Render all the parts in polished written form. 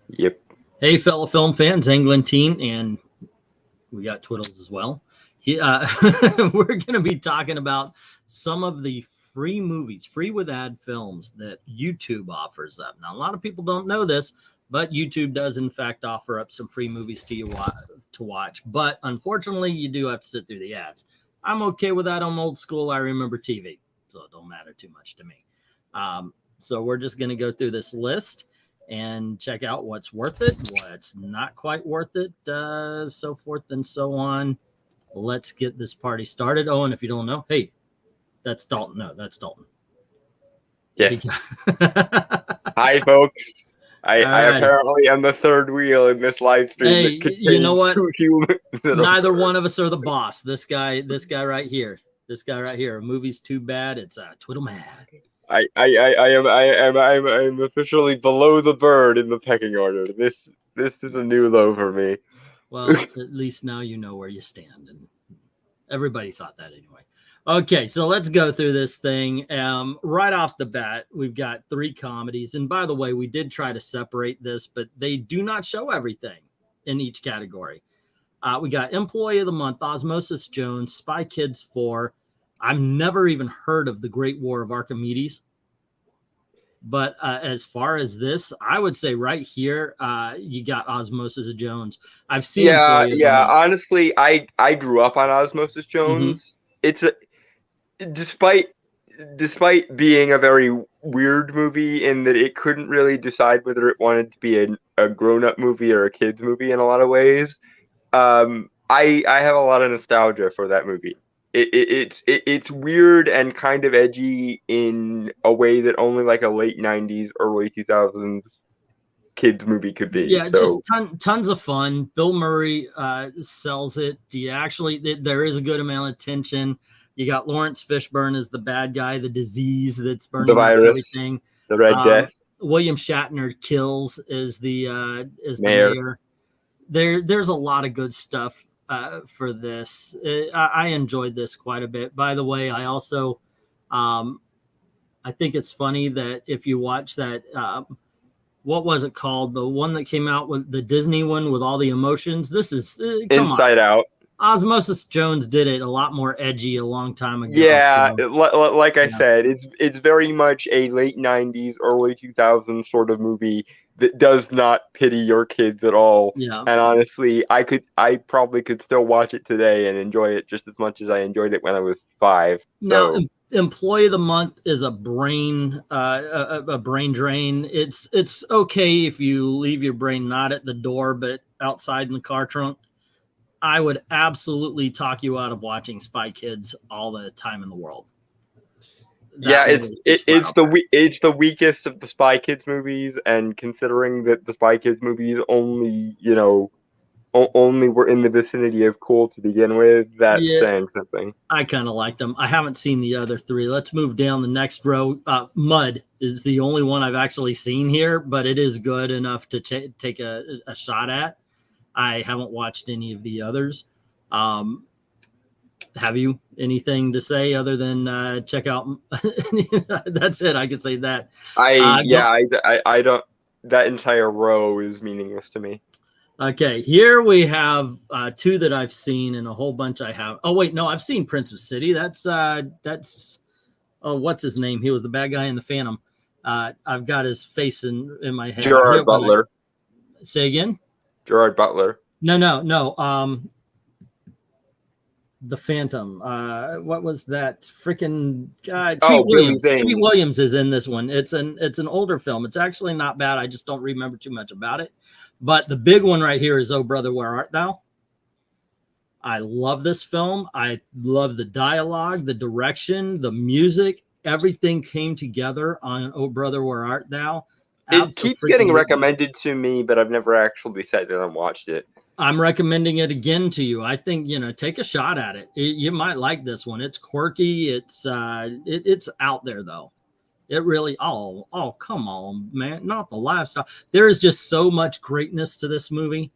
Yep. Hey, fellow film fans, England team, and we got Twiddles as well. We're going to be talking about some of the free movies, free with ad films that YouTube offers up. Now, a lot of people don't know this, but YouTube does, in fact, offer up some free movies to you to watch. But unfortunately, you do have to sit through the ads. I'm okay with that. I'm old school. I remember TV, so it don't matter too much to me. So we're just going to go through this list and check out what's worth it, what's not quite worth it, so forth and so on. Let's get this party started. Oh, and if you don't know, hey, that's Dalton. No, that's Dalton. Yes. Hi, folks. I apparently am the third wheel in this live stream. Hey, you know what? Neither one of us. us are the boss. This guy right here. This guy right here. A movie's too bad. It's Twiddle mad. I am officially below the bird in the pecking order. This is a new low for me. Well, at least now you know where you stand, and everybody thought that anyway. Okay, so let's go through this thing. Right off the bat, we've got 3 comedies, and by the way, we did try to separate this, but they do not show everything in each category. We got Employee of the Month, Osmosis Jones, Spy Kids 4. I've never even heard of The Great War of Archimedes. But as far as this, I would say right here, you got Osmosis Jones. I've seen. Yeah. Honestly, I grew up on Osmosis Jones. Mm-hmm. It's despite being a very weird movie in that it couldn't really decide whether it wanted to be a grown-up movie or a kids movie in a lot of ways. I have a lot of nostalgia for that movie. It's weird and kind of edgy in a way that only like a late 90s, early 2000s kids movie could be. Yeah, so. Just tons of fun. Bill Murray sells it. There is a good amount of tension. You got Lawrence Fishburne as the bad guy, the disease that's burning the virus, everything. The Red Death. William Shatner kills as the mayor. There's a lot of good stuff for this. I enjoyed this quite a bit. By the way, I also I think it's funny that if you watch that what was it called, the one that came out with the Disney one with all the emotions, this is Inside Out. Osmosis Jones did it a lot more edgy a long time ago. Yeah, so, like I said, it's very much a late 90s, early 2000s sort of movie that does not pity your kids at all. Yeah. And honestly, I probably could still watch it today and enjoy it just as much as I enjoyed it when I was 5. Now, Employee of the Month is a brain drain. It's okay if you leave your brain not at the door but outside in the car trunk. I would absolutely talk you out of watching Spy Kids all the time in the world. It's the weakest of the Spy Kids movies, and considering that the Spy Kids movies only were in the vicinity of cool to begin with, that's saying something. I kind of liked them. I haven't seen the other 3. Let's move down the next row. Mud is the only one I've actually seen here, but it is good enough to take a shot at. I haven't watched any of the others. Have you anything to say other than check out? That's it. I could say that. I don't. That entire row is meaningless to me. Okay, here we have 2 that I've seen and a whole bunch I have. Oh wait, no, I've seen Prince of City. That's what's his name? He was the bad guy in the Phantom. I've got his face in my head. Gerard Butler. Say again. Gerard Butler. No. The Phantom. What was that freaking guy? Treat Williams. Treat Williams is in this one. It's an older film. It's actually not bad. I just don't remember too much about it. But the big one right here is Oh Brother, Where Art Thou? I love this film. I love the dialogue, the direction, the music. Everything came together on Oh Brother, Where Art Thou? It keeps getting recommended to me, but I've never actually sat down and watched it. I'm recommending it again to you. I think, take a shot at it. You might like this one. It's quirky. It's out there though. It really, oh, come on, man. Not the lifestyle. There is just so much greatness to this movie.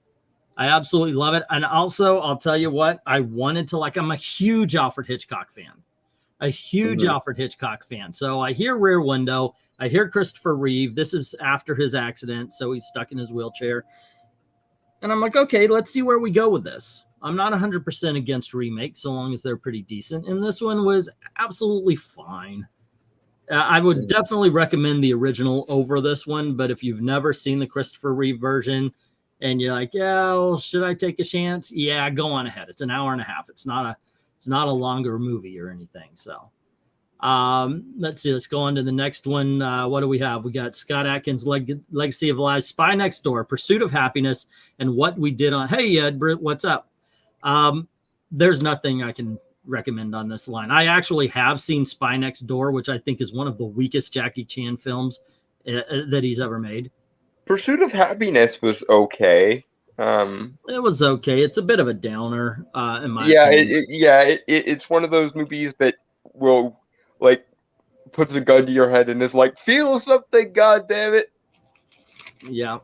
I absolutely love it. And also, I'll tell you what, I'm a huge Alfred Hitchcock fan. Alfred Hitchcock fan. So I hear Rear Window. I hear Christopher Reeve. This is after his accident, so he's stuck in his wheelchair. And I'm like, okay, let's see where we go with this. I'm not 100% against remakes so long as they're pretty decent. And this one was absolutely fine. I would definitely recommend the original over this one. But if you've never seen the Christopher Reeve version and you're like, yeah, well, should I take a chance? Yeah, go on ahead. It's an hour and a half. It's not a longer movie or anything. So let's see. Let's go on to the next one. What do we have? We got Scott Adkins' Legacy of Lives, Spy Next Door, Pursuit of Happiness, and What We Did on. Hey, Ed, what's up? There's nothing I can recommend on this line. I actually have seen Spy Next Door, which I think is one of the weakest Jackie Chan films that he's ever made. Pursuit of Happiness was okay. It was okay. It's a bit of a downer, in my opinion. It's one of those movies that will like puts a gun to your head and is like, feel something, god damn it. Yeah.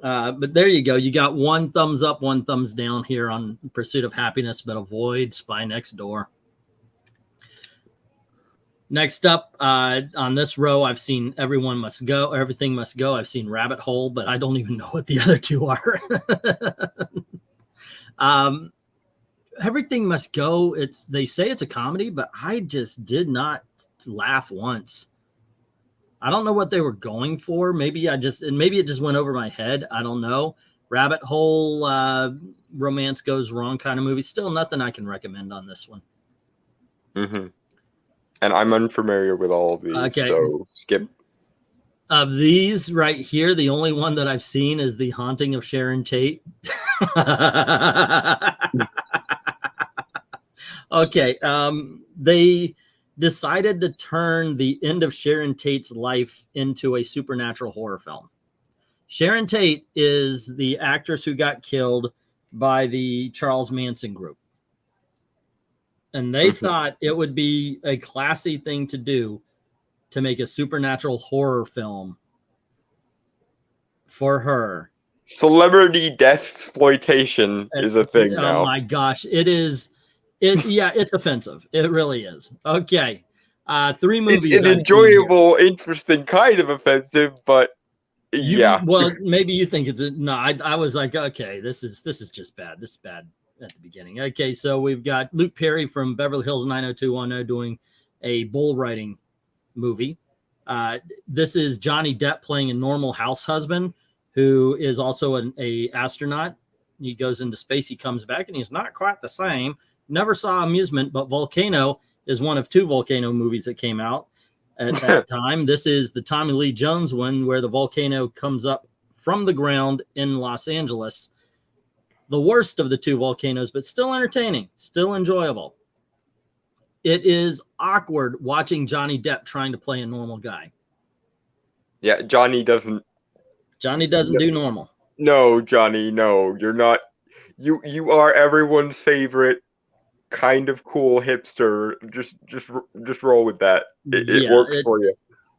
But there you go. You got one thumbs up, one thumbs down here on Pursuit of Happiness, but avoid Spy Next Door. Next up on this row, I've seen Everything Must Go. I've seen Rabbit Hole, but I don't even know what the other two are. Everything Must Go. They say it's a comedy, but I just did not laugh once. I don't know what they were going for. Maybe it just went over my head. I don't know. Rabbit Hole, romance goes wrong kind of movie. Still nothing I can recommend on this one. Mm-hmm. And I'm unfamiliar with all of these, okay. So skip. Of these right here, the only one that I've seen is The Haunting of Sharon Tate. Okay. They decided to turn the end of Sharon Tate's life into a supernatural horror film. Sharon Tate is the actress who got killed by the Charles Manson group. And they thought it would be a classy thing to do to make a supernatural horror film for her. Celebrity death exploitation is a thing now. Oh my gosh, it is. It's offensive. It really is. Okay, 3 movies. It's enjoyable, interesting, kind of offensive, but yeah. Well, maybe you think it's no. I was like, okay, this is just bad. This is bad at the beginning. Okay, so we've got Luke Perry from Beverly Hills 90210 doing a bull riding movie. This is Johnny Depp playing a normal house husband who is also an astronaut. He goes into space. He comes back and he's not quite the same. Never saw Amusement, but Volcano is one of 2 Volcano movies that came out at that time. This is the Tommy Lee Jones one where the volcano comes up from the ground in Los Angeles. The worst of the 2 volcanoes, but still entertaining, still enjoyable. It is awkward watching Johnny Depp trying to play a normal guy. Yeah, Johnny doesn't do normal. No, Johnny, no. You're not. You are everyone's favorite kind of cool hipster. Just roll with that. It works for you.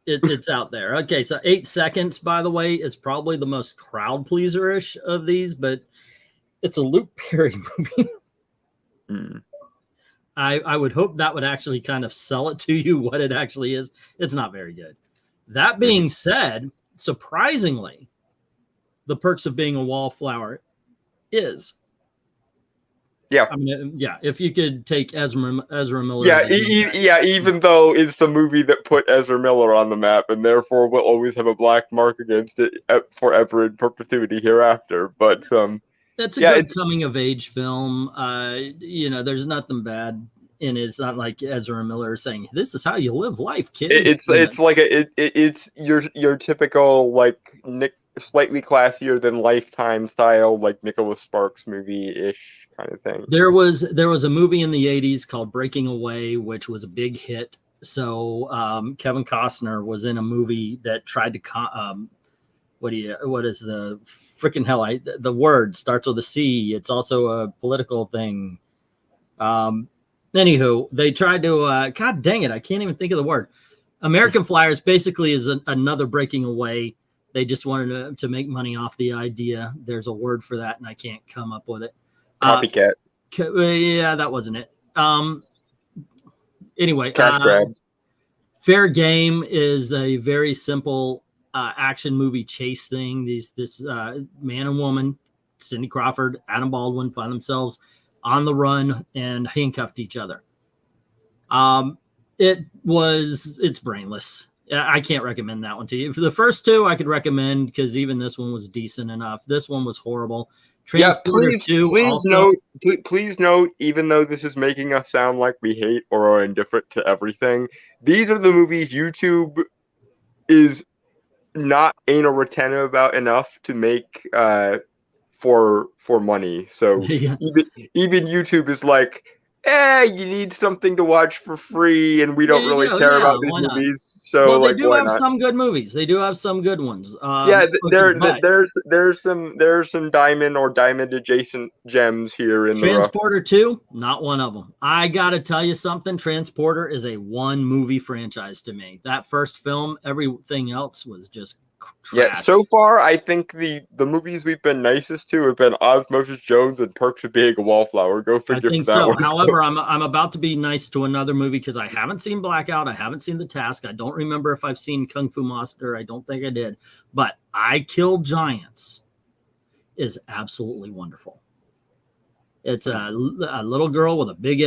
It's out there. Okay, so 8 Seconds, by the way, is probably the most crowd pleaser-ish of these, but it's a Luke Perry movie. I would hope that would actually kind of sell it to you what it actually is. It's not very good. That being said, surprisingly, The Perks of Being a Wallflower is. Yeah. I mean, yeah, if you could take Ezra Miller. Yeah, even though it's the movie that put Ezra Miller on the map and therefore will always have a black mark against it forever in perpetuity hereafter. But that's a good coming of age film. There's nothing bad in it. It's not like Ezra Miller saying, "This is how you live life, kids." It's like it's your typical like slightly classier than Lifetime style like Nicholas Sparks movie-ish kind of thing. There was a movie in the 80s called Breaking Away, which was a big hit. So Kevin Costner was in a movie that tried to what is the freaking hell? The word starts with a C. It's also a political thing. Anywho, they tried to God dang it, I can't even think of the word. American Flyers basically is another Breaking Away. They just wanted to make money off the idea. There's a word for that, and I can't come up with it. Copycat. Yeah, that wasn't it. Anyway, Cat grab. Fair Game is a very simple action movie chase thing. This man and woman, Cindy Crawford, Adam Baldwin, find themselves on the run and handcuffed each other. It's brainless. I can't recommend that one to you. For the first two, I could recommend because even this one was decent enough. This one was horrible. Transporter 2 please note, even though this is making us sound like we hate or are indifferent to everything, these are the movies YouTube is not anal retentive about enough to make for money. So Yeah. even YouTube is like, you need something to watch for free, and we don't really care about these movies. So, well, they like, do why have not? some good movies. They do have some good ones. There's some diamond or diamond adjacent gems here in Transporter 2, not one of them. I gotta tell you something. Transporter is a one movie franchise to me. That first film, everything else was just trash. Yeah, so far I think the movies we've been nicest to have been Osmosis Jones and Perks of Being a Wallflower. Go figure. I think for that so. one. However, I'm about to be nice to another movie because I haven't seen Blackout. I haven't seen The Task. I don't remember if I've seen Kung Fu Master. I don't think I did. But I Killed Giants is absolutely wonderful. It's a little girl with a big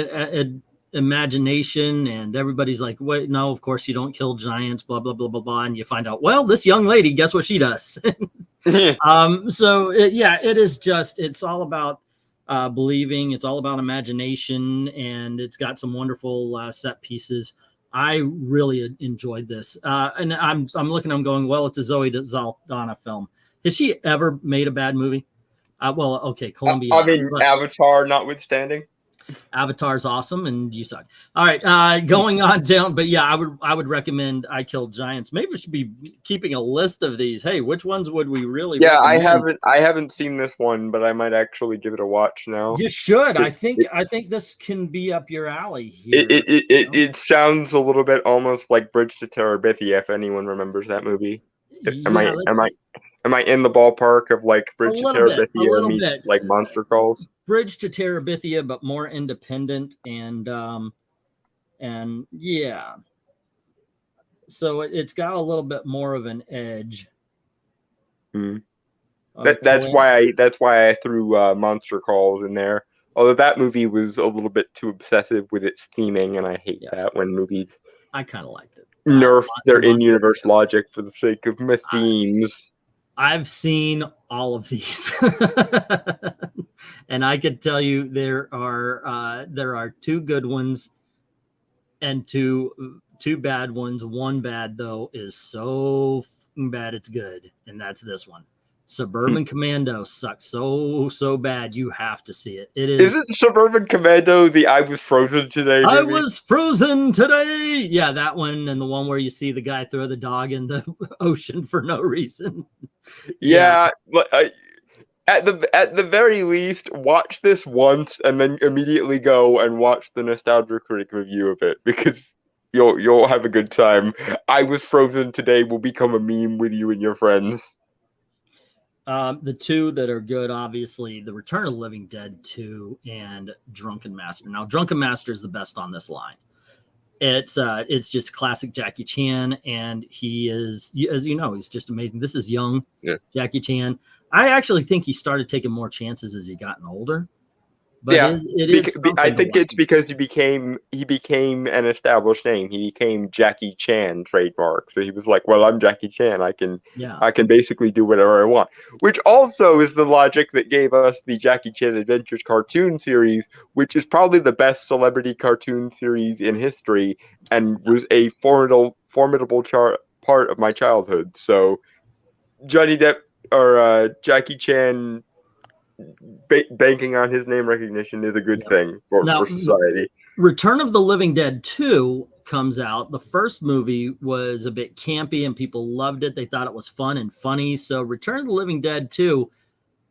imagination, and everybody's like, wait, no, of course you don't kill giants, blah, blah, blah, blah, blah. And you find out, well, this young lady, guess what she does? It is just, it's all about believing. It's all about imagination, and it's got some wonderful set pieces. I really enjoyed this. And I'm looking, I'm going, well, it's a Zoe Saldana film. Has she ever made a bad movie? Well, okay, Columbia. I mean, Avatar notwithstanding. Avatar's awesome, and you suck. All right, going on down, but yeah, I would recommend I Killed Giants. Maybe we should be keeping a list of these. Hey, which ones would we really? Yeah, recommend? I haven't seen this one, but I might actually give it a watch now. You should. I think this can be up your alley here. It sounds a little bit almost like Bridge to Terabithia, if anyone remembers that movie. Am I in the ballpark of like Bridge to Terabithia meets like Monster Calls? Bridge to Terabithia, but more independent and yeah. So it's got a little bit more of an edge. Mm. That's why I threw Monster Calls in there. Although that movie was a little bit too obsessive with its theming, and I hate that when movies. I kind of liked it. Nerf their in-universe logic for the sake of my themes. I've seen all of these, and I could tell you there are two good ones and two bad ones. One bad though is so bad it's good, and that's this one. Suburban Commando sucks so bad. You have to see it. Is it Suburban Commando? The I was frozen today movie? I was frozen today. Yeah, that one, and the one where you see the guy throw the dog in the ocean for no reason. Yeah, but at the very least, watch this once and then immediately go and watch the Nostalgia Critic review of it, because you'll have a good time. I was frozen today will become a meme with you and your friends. The two that are good, obviously, The Return of the Living Dead 2 and Drunken Master. Now, Drunken Master is the best on this line. It's just classic Jackie Chan, and he is, as you know, he's just amazing. This is young Jackie Chan. I actually think he started taking more chances as he gotten older. But I think it's because he became an established name. He became Jackie Chan trademark. So he was like, well, I'm Jackie Chan. I can basically do whatever I want. Which also is the logic that gave us the Jackie Chan Adventures cartoon series, which is probably the best celebrity cartoon series in history and was a formidable part of my childhood. So Johnny Depp or Jackie Chan banking on his name recognition is a good thing for society. Return of the Living Dead 2 comes out. The first movie was a bit campy and people loved it. They thought it was fun and funny. So Return of the Living Dead 2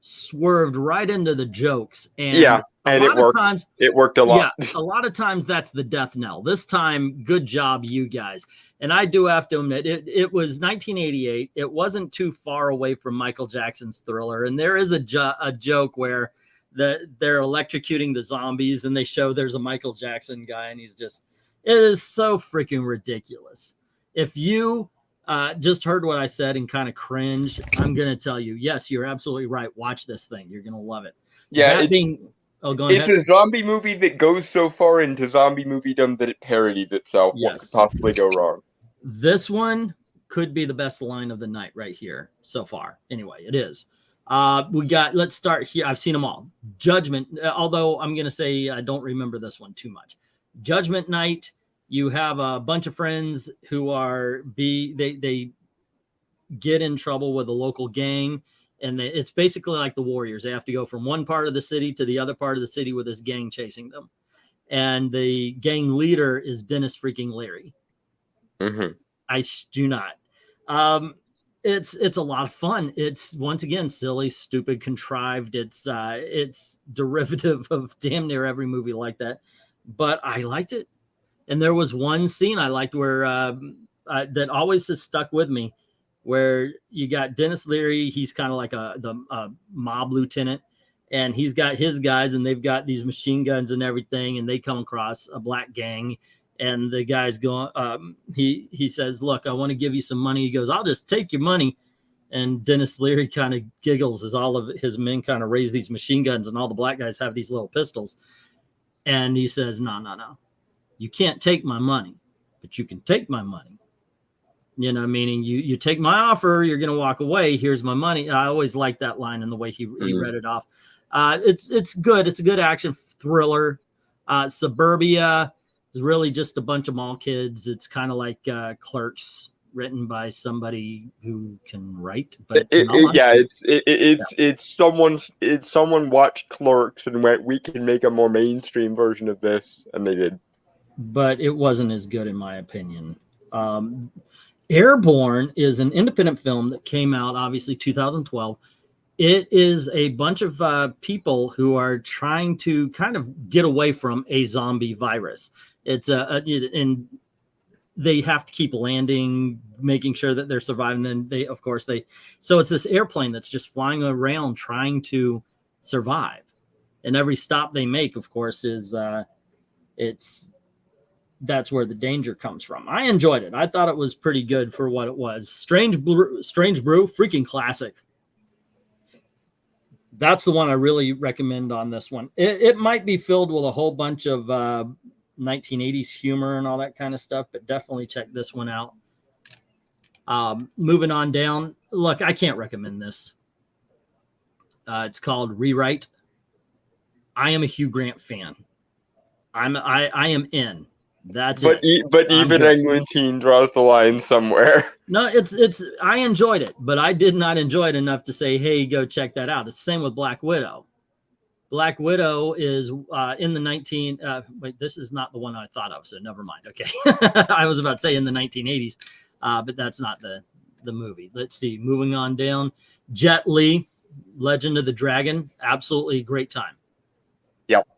swerved right into the jokes. And it worked. It worked a lot. Yeah, a lot of times that's the death knell. This time, good job, you guys. And I do have to admit, it was 1988. It wasn't too far away from Michael Jackson's Thriller. And there is a joke where they're electrocuting the zombies and they show there's a Michael Jackson guy and he's just, It is so freaking ridiculous. If you just heard what I said and kind of cringe, I'm going to tell you, yes, you're absolutely right. Watch this thing. You're going to love it. Yeah, It's a zombie movie that goes so far into zombie moviedom that it parodies itself. Yes. What could possibly go wrong? This one could be the best line of the night right here so far. Anyway, it is. Let's start here. I've seen them all. Judgment, although I'm going to say I don't remember this one too much. Judgment Night, you have a bunch of friends who they get in trouble with a local gang, and it's basically like the Warriors. They have to go from one part of the city to the other part of the city with this gang chasing them. And the gang leader is Dennis freaking Leary. Mm-hmm. I do not. It's a lot of fun. It's once again silly, stupid, contrived. It's derivative of damn near every movie like that, but I liked it. And there was one scene I liked where that always has stuck with me, where you got Dennis Leary. He's kind of like the mob lieutenant, and he's got his guys, and they've got these machine guns and everything, and they come across a black gang. And the guy's going, he says, look, I want to give you some money. He goes, I'll just take your money. And Dennis Leary kind of giggles as all of his men kind of raise these machine guns, and all the black guys have these little pistols. And he says, no. You can't take my money, but you can take my money. You know, meaning you take my offer, you're going to walk away. Here's my money. I always liked that line and the way he read it off. It's good. It's a good action thriller. Suburbia is really just a bunch of mall kids. It's kind of like Clerks, written by somebody who can write. But it's someone watched Clerks and went, we can make a more mainstream version of this, and they did. But it wasn't as good in my opinion. Airborne is an independent film that came out obviously 2012. It is a bunch of people who are trying to kind of get away from a zombie virus. It's and they have to keep landing, making sure that they're surviving. Then so it's this airplane that's just flying around trying to survive. And every stop they make, of course, is that's where the danger comes from. I enjoyed it. I thought it was pretty good for what it was. Strange Brew, freaking classic. That's the one I really recommend on this one. It might be filled with a whole bunch of 1980s humor and all that kind of stuff, but definitely check this one out. Moving on down. Look, I can't recommend this. It's called Rewrite. I am a Hugh Grant fan. I am in. That's it. But even Eglinton draws the line somewhere. No, I enjoyed it, but I did not enjoy it enough to say, hey, go check that out. It's the same with Black Widow. Black Widow is in the wait, this is not the one I thought of, so never mind. Okay. I was about to say in the 1980s, but that's not the movie. Let's see. Moving on down. Jet Li, Legend of the Dragon. Absolutely great time. Yep.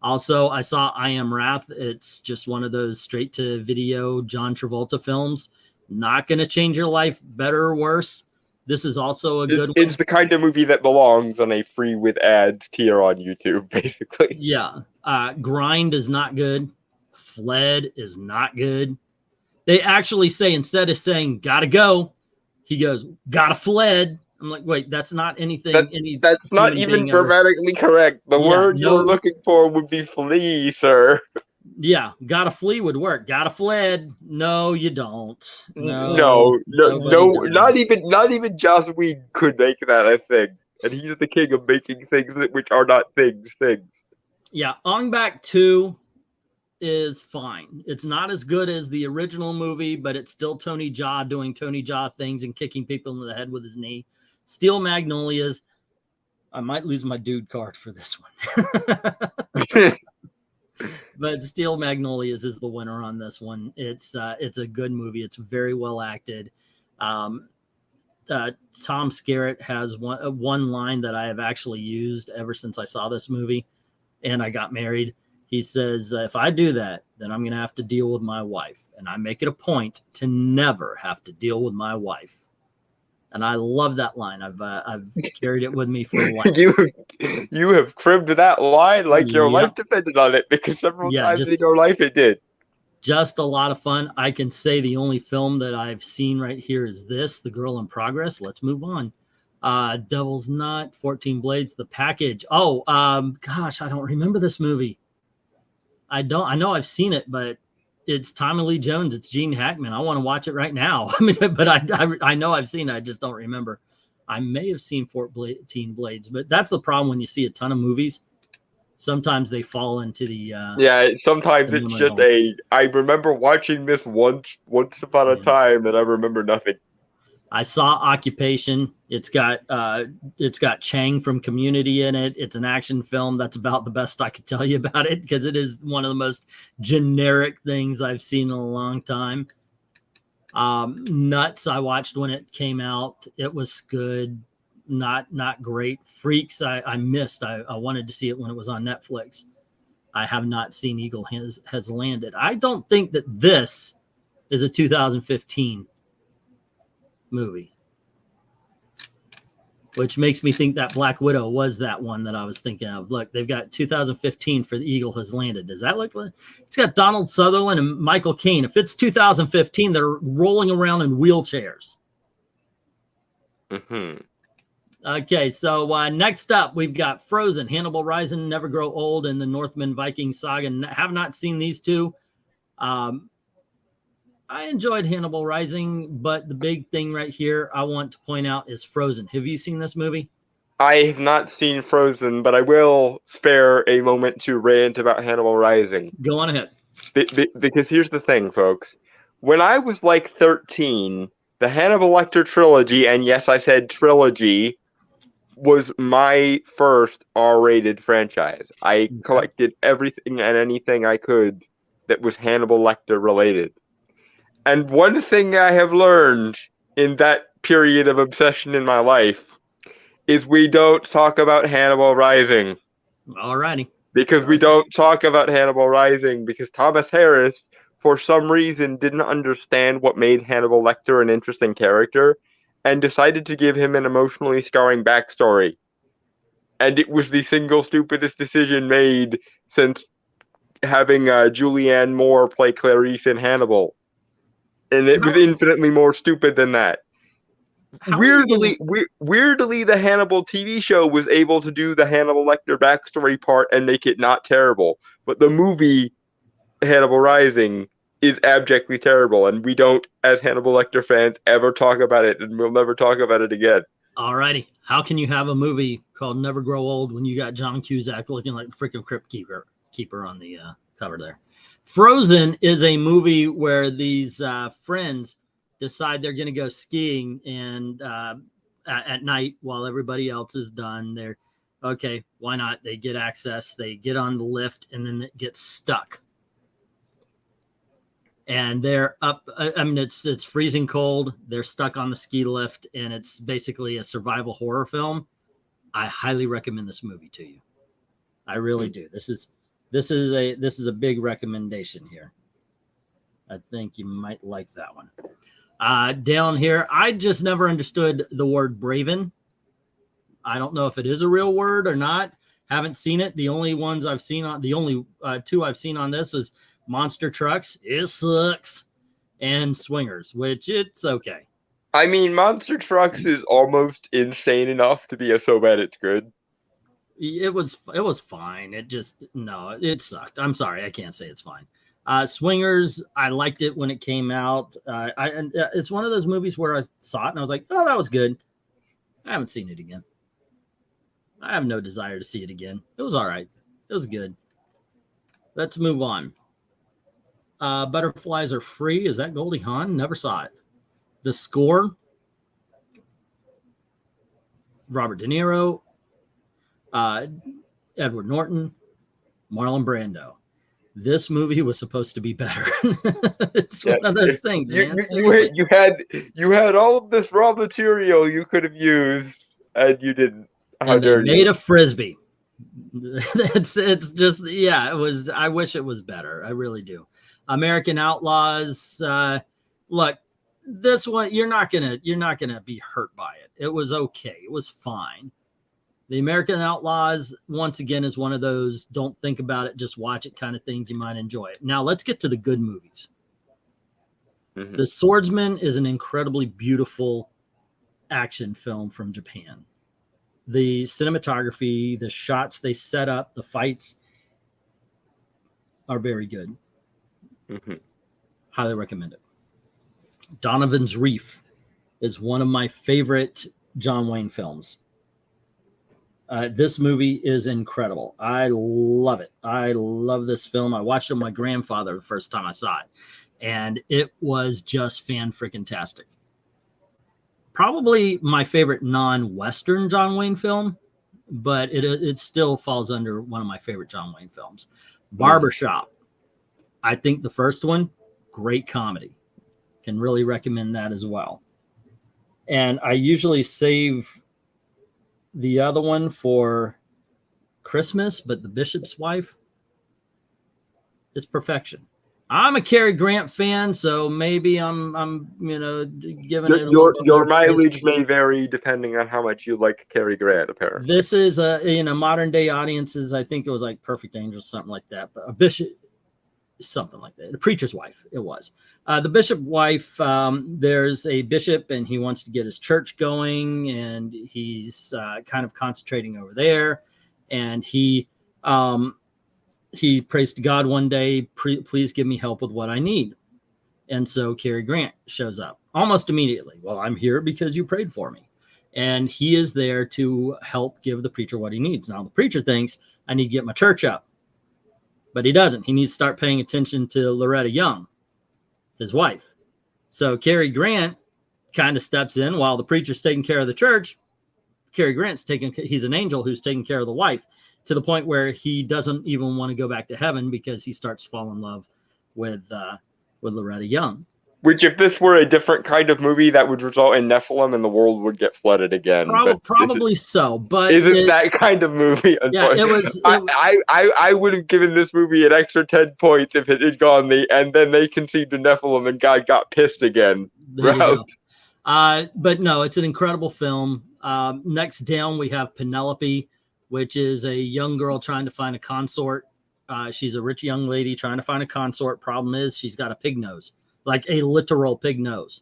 Also, I saw I Am Wrath. It's just one of those straight-to-video John Travolta films. Not going to change your life, better or worse. This is also a good one. It's the kind of movie that belongs on a free with ads tier on YouTube, basically. Yeah. Grind is not good. Fled is not good. They actually say, instead of saying, gotta go, he goes, gotta fled. I'm like, wait, that's not anything. That's not even grammatically correct. The word you're looking for would be flee, sir. Yeah, gotta flee would work. Gotta fled. No, you don't. No, not even Joss Whedon could make that a thing. And he's the king of making things which are not things. Yeah, Ong Bak 2 is fine. It's not as good as the original movie, but it's still Tony Jaa doing Tony Jaa things and kicking people in the head with his knee. Steel Magnolias. I might lose my dude card for this one. But Steel Magnolias is the winner on this one. It's a good movie. It's very well acted. Tom Skerritt has one line that I have actually used ever since I saw this movie and I got married. He says, if I do that, then I'm going to have to deal with my wife. And I make it a point to never have to deal with my wife. And I love that line. I've carried it with me for a while. You have cribbed that line like your life depended on it, because several times in your life it did. Just a lot of fun. I can say the only film that I've seen right here is this, The Girl in Progress. Let's move on. Devil's Knot, 14 Blades, The Package. Oh, gosh, I don't remember this movie. I know I've seen it, but it's Tommy Lee Jones. It's Gene Hackman. I want to watch it right now. I mean, but I know I've seen it. I just don't remember. I may have seen 14 Blades, but that's the problem when you see a ton of movies. Sometimes they fall into the sometimes it's just I remember watching this once upon a time, and I remember nothing. I saw Occupation. It's got Chang from Community in it. It's an action film. That's about the best I could tell you about it, because it is one of the most generic things I've seen in a long time. Nuts, I watched when it came out. It was good. Not great. Freaks, I missed. I wanted to see it when it was on Netflix. I have not seen Eagle Has Landed. I don't think that this is a 2015 movie, which makes me think that Black Widow was that one that I was thinking of. Look, they've got 2015 for The Eagle Has Landed. Does that look like? It's got Donald Sutherland and Michael Caine. If it's 2015, they're rolling around in wheelchairs. Mm-hmm. Okay, so next up, we've got Frozen, Hannibal Rising, Never Grow Old, and the Northman Viking Saga. Have not seen these two. I enjoyed Hannibal Rising, but the big thing right here I want to point out is Frozen. Have you seen this movie? I have not seen Frozen, but I will spare a moment to rant about Hannibal Rising. Go on ahead. Because here's the thing, folks. When I was like 13, the Hannibal Lecter trilogy, and yes, I said trilogy, was my first R-rated franchise. I collected everything and anything I could that was Hannibal Lecter related. And one thing I have learned in that period of obsession in my life is we don't talk about Hannibal Rising. Alrighty. Because we don't talk about Hannibal Rising because Thomas Harris, for some reason, didn't understand what made Hannibal Lecter an interesting character and decided to give him an emotionally scarring backstory. And it was the single stupidest decision made since having Julianne Moore play Clarice in Hannibal. And it was infinitely more stupid than that. Weirdly, the Hannibal TV show was able to do the Hannibal Lecter backstory part and make it not terrible. But the movie Hannibal Rising is abjectly terrible, and we don't, as Hannibal Lecter fans, ever talk about it, and we'll never talk about it again. Alrighty. How can you have a movie called Never Grow Old when you got John Cusack looking like a freaking Crypt Keeper on the cover there? Frozen is a movie where these friends decide they're going to go skiing and at night while everybody else is done. They're okay, why not? They get access, they get on the lift, and then it gets stuck. And they're up. I mean, it's freezing cold. They're stuck on the ski lift, and it's basically a survival horror film. I highly recommend this movie to you. I really do. This is a big recommendation here. I think you might like that one. Down here, I just never understood the word Braven. I don't know if it is a real word or not. Haven't seen it. The only ones I've seen on the only two I've seen on this is Monster Trucks, it sucks, and Swingers, which it's okay. I mean, Monster Trucks is almost insane enough to be a so bad it's good. It was fine. It sucked. I'm sorry, I can't say it's fine. Swingers, I liked it when it came out. It's one of those movies where I saw it and I was like, oh, that was good. I haven't seen it again. I have no desire to see it again. It was all right. It was good. Let's move on. Butterflies Are Free. Is that Goldie Hawn? Never saw it. The Score. Robert De Niro. Edward Norton. Marlon Brando. This movie was supposed to be better. It's one of those things, man. You had all of this raw material you could have used, and you didn't. And they made a Frisbee. It's just, yeah, it was. I wish it was better. I really do. American Outlaws. Look, this one you're not gonna be hurt by it. It was okay. It was fine. The American Outlaws, once again, is one of those don't think about it, just watch it kind of things. You might enjoy it. Now, let's get to the good movies. Mm-hmm. The Swordsman is an incredibly beautiful action film from Japan. The cinematography, the shots they set up, the fights are very good. Mm-hmm. Highly recommend it. Donovan's Reef is one of my favorite John Wayne films. This movie is incredible. I love it. I love this film. I watched it with my grandfather the first time I saw it, and it was just fan-freaking-tastic. Probably my favorite non-Western John Wayne film, but it still falls under one of my favorite John Wayne films. Barbershop. I think the first one, great comedy. Can really recommend that as well. And I usually save the other one for Christmas, but The Bishop's Wife is perfection. I'm a Cary Grant fan, so maybe I'm giving it your mileage may vary depending on how much you like Cary Grant. Apparently, this is modern day audiences. I think it was like Perfect Angel, something like that. But a bishop, something like that. The Preacher's Wife. It was the Bishop's Wife. There's a bishop, and he wants to get his church going, and he's kind of concentrating over there, and he prays to God one day, please give me help with what I need. And so Cary Grant shows up almost immediately. Well, I'm here because you prayed for me. And he is there to help give the preacher what he needs. Now, the preacher thinks, I need to get my church up. But he doesn't. He needs to start paying attention to Loretta Young, his wife. So Cary Grant kind of steps in while the preacher's taking care of the church. Cary Grant's he's an angel who's taking care of the wife, to the point where he doesn't even want to go back to heaven because he starts to fall in love with Loretta Young. Which, if this were a different kind of movie, that would result in Nephilim and the world would get flooded again. Probably so, but isn't that kind of movie? Yeah, it was. I would have given this movie an extra 10 points if it had gone and then they conceived a Nephilim and God got pissed again. But no, it's an incredible film. Next down, we have Penelope, which is a young girl trying to find a consort. She's a rich young lady trying to find a consort. Problem is, she's got a pig nose, like a literal pig nose.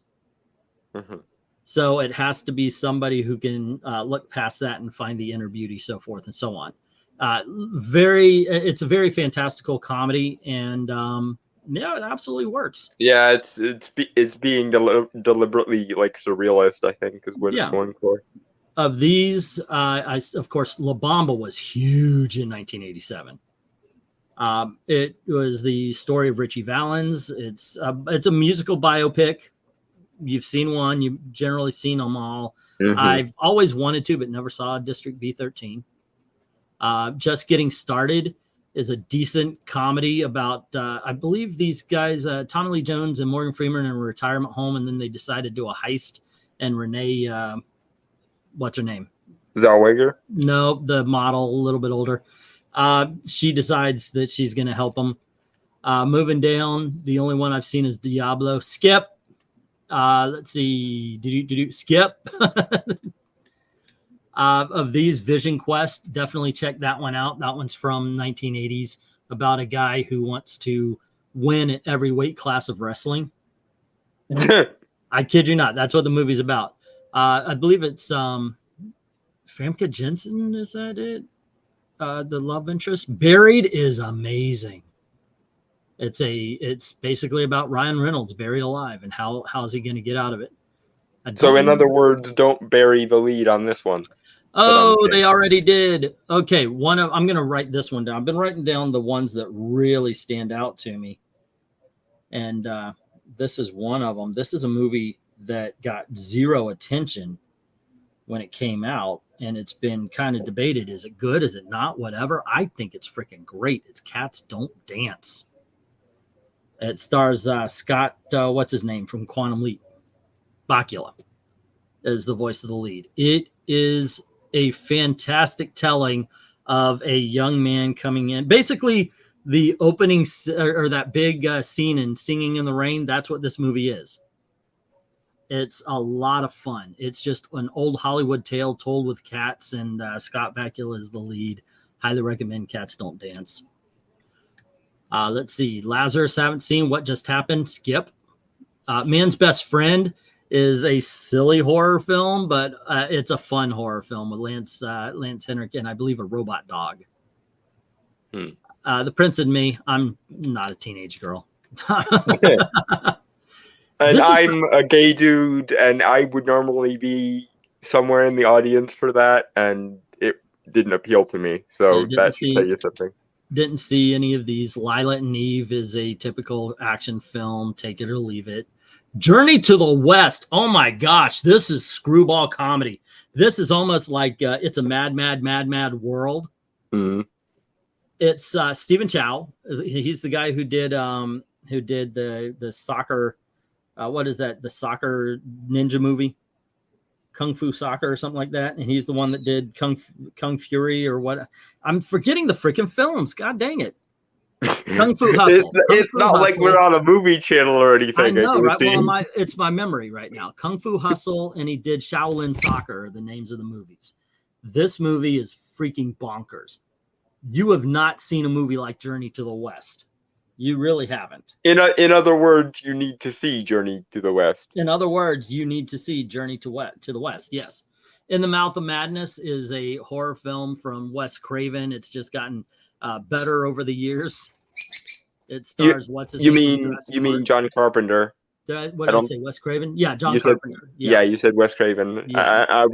Mm-hmm. So it has to be somebody who can look past that and find the inner beauty, so forth and so on. It's a very fantastical comedy, and yeah, it absolutely works. Yeah, it's being deliberately like surrealist, I think, is what it's going for. Of these, of course, La Bamba was huge in 1987. It was the story of Richie Valens. It's a musical biopic. You've seen one. You've generally seen them all. Mm-hmm. I've always wanted to, but never saw District B13. Just Getting Started is a decent comedy about, I believe these guys, Tommy Lee Jones and Morgan Freeman, in a retirement home, and then they decided to do a heist, and Renee... what's her name? Zellweger? No, the model, a little bit older. She decides that she's going to help them. Moving down, the only one I've seen is Diablo. Skip. Let's see. Skip. Of these, Vision Quest, definitely check that one out. That one's from 1980s, about a guy who wants to win at every weight class of wrestling. I kid you not. That's what the movie's about. I believe it's Famke Jensen. Is that it? The love interest. Buried is amazing. It's basically about Ryan Reynolds buried alive and how's he going to get out of it. So in other words, don't bury the lead on this one. Oh, they already did. Okay, I'm going to write this one down. I've been writing down the ones that really stand out to me, and this is one of them. This is a movie that got zero attention when it came out, and it's been kind of debated. Is it good? Is it not? Whatever. I think it's freaking great. It's Cats Don't Dance. It stars Scott, what's his name, from Quantum Leap. Bakula is the voice of the lead. It is a fantastic telling of a young man coming in. Basically, the opening or that big scene in Singing in the Rain, that's what this movie is. It's a lot of fun. It's just an old Hollywood tale told with cats, and Scott Bakula is the lead. Highly recommend Cats Don't Dance. Let's see. Lazarus, haven't seen. What Just Happened? Skip. Man's Best Friend is a silly horror film, but it's a fun horror film with Lance Henrik and I believe a robot dog. The Prince and Me. I'm not a teenage girl. And I'm a gay dude, and I would normally be somewhere in the audience for that, and it didn't appeal to me. So that should tell you something. Didn't see any of these. Lila and Eve is a typical action film. Take it or leave it. Journey to the West. Oh my gosh, this is screwball comedy. This is almost like It's a Mad World. Mm-hmm. It's Stephen Chow. He's the guy who did the soccer. What is that? The soccer ninja movie, Kung Fu Soccer or something like that. And he's the one that did Kung Fury or what? I'm forgetting the freaking films. God dang it. Kung Fu Hustle. It's not like we're on a movie channel or anything. I know, right? Well, it's my memory right now. Kung Fu Hustle, and he did Shaolin Soccer are the names of the movies. This movie is freaking bonkers. You have not seen a movie like Journey to the West. You really haven't. In other words, you need to see Journey to the West. In other words, you need to see Journey to the West. Yes. In the Mouth of Madness is a horror film from Wes Craven. It's just gotten better over the years. It stars You mean John Carpenter? What did I say? Wes Craven? Yeah, John Carpenter. Yeah, you said Wes Craven. Yeah. I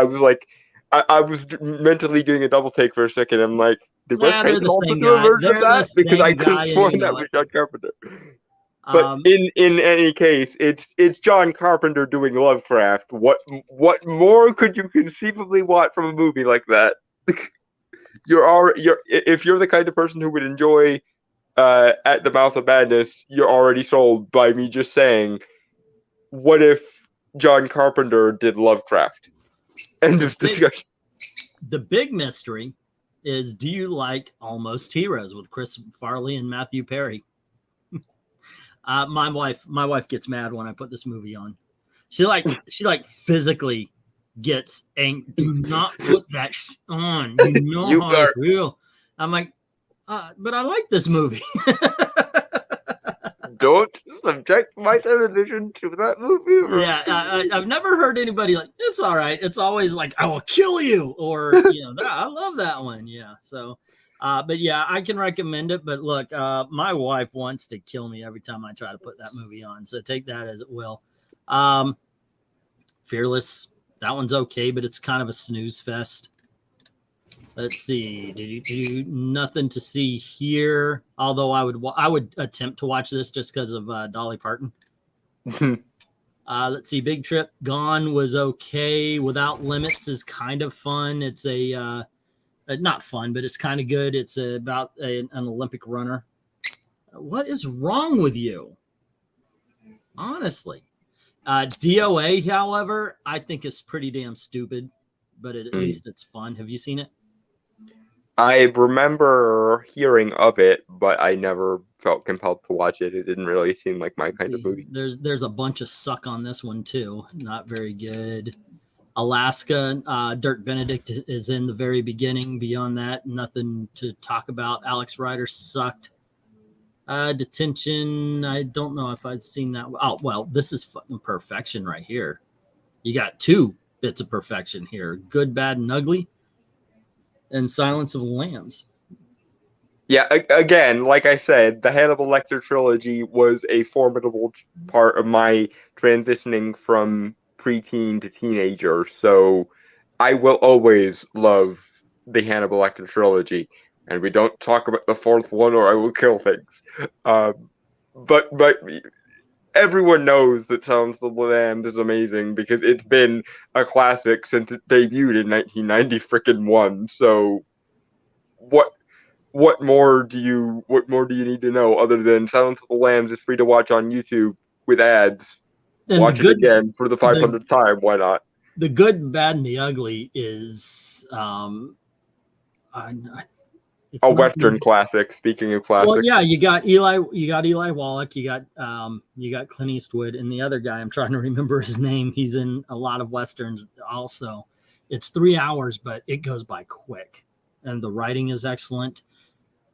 was like, I was mentally doing a double take for a second. I'm like, did Wes Craven also do a version of that? Because I could have sworn that was John Carpenter. But in any case, it's John Carpenter doing Lovecraft. What more could you conceivably want from a movie like that? If you're the kind of person who would enjoy At the Mouth of Madness, you're already sold by me just saying, what if John Carpenter did Lovecraft? End of discussion. The big mystery is, do you like Almost Heroes with Chris Farley and Matthew Perry? My wife gets mad when I put this movie on. She physically gets angry. Do not put that on. You know how I feel. I'm like, but I like this movie. Don't subject my television to that movie. Yeah, I've never heard anybody like, it's all right. It's always like, I will kill you, or I love that one. Yeah. So, but yeah, I can recommend it. But look, my wife wants to kill me every time I try to put that movie on. So take that as it will. Fearless, that one's okay, but it's kind of a snooze fest. Let's see. Nothing to see here. Although I would attempt to watch this just because of Dolly Parton. Let's see. Big Trip Gone was okay. Without Limits is kind of fun. It's not fun, but it's kind of good. It's about an Olympic runner. What is wrong with you? Honestly. DOA, however, I think is pretty damn stupid, but at least it's fun. Have you seen it? I remember hearing of it, but I never felt compelled to watch it. It didn't really seem like my kind of movie. There's a bunch of suck on this one too. Not very good. Alaska, Dirk Benedict is in the very beginning. Beyond that, nothing to talk about. Alex Rider sucked. Detention, I don't know if I'd seen that. Oh, well, this is fucking perfection right here. You got two bits of perfection here. Good, Bad, and Ugly. And Silence of the Lambs. Yeah, again, like I said, the Hannibal Lecter trilogy was a formidable part of my transitioning from preteen to teenager. So I will always love the Hannibal Lecter trilogy. And we don't talk about the fourth one or I will kill things. But everyone knows that Silence of the Lambs is amazing because it's been a classic since it debuted in 1990 So what more do you need to know other than Silence of the Lambs is free to watch on YouTube with ads? And watch it again for the 500th time. Why not? The Good, Bad, and the Ugly is It's A not Western good. classic. Speaking of classics. Well, yeah, you got Eli Wallach, you got Clint Eastwood, and the other guy, I'm trying to remember his name. He's in a lot of Westerns also. It's 3 hours, but it goes by quick. And the writing is excellent.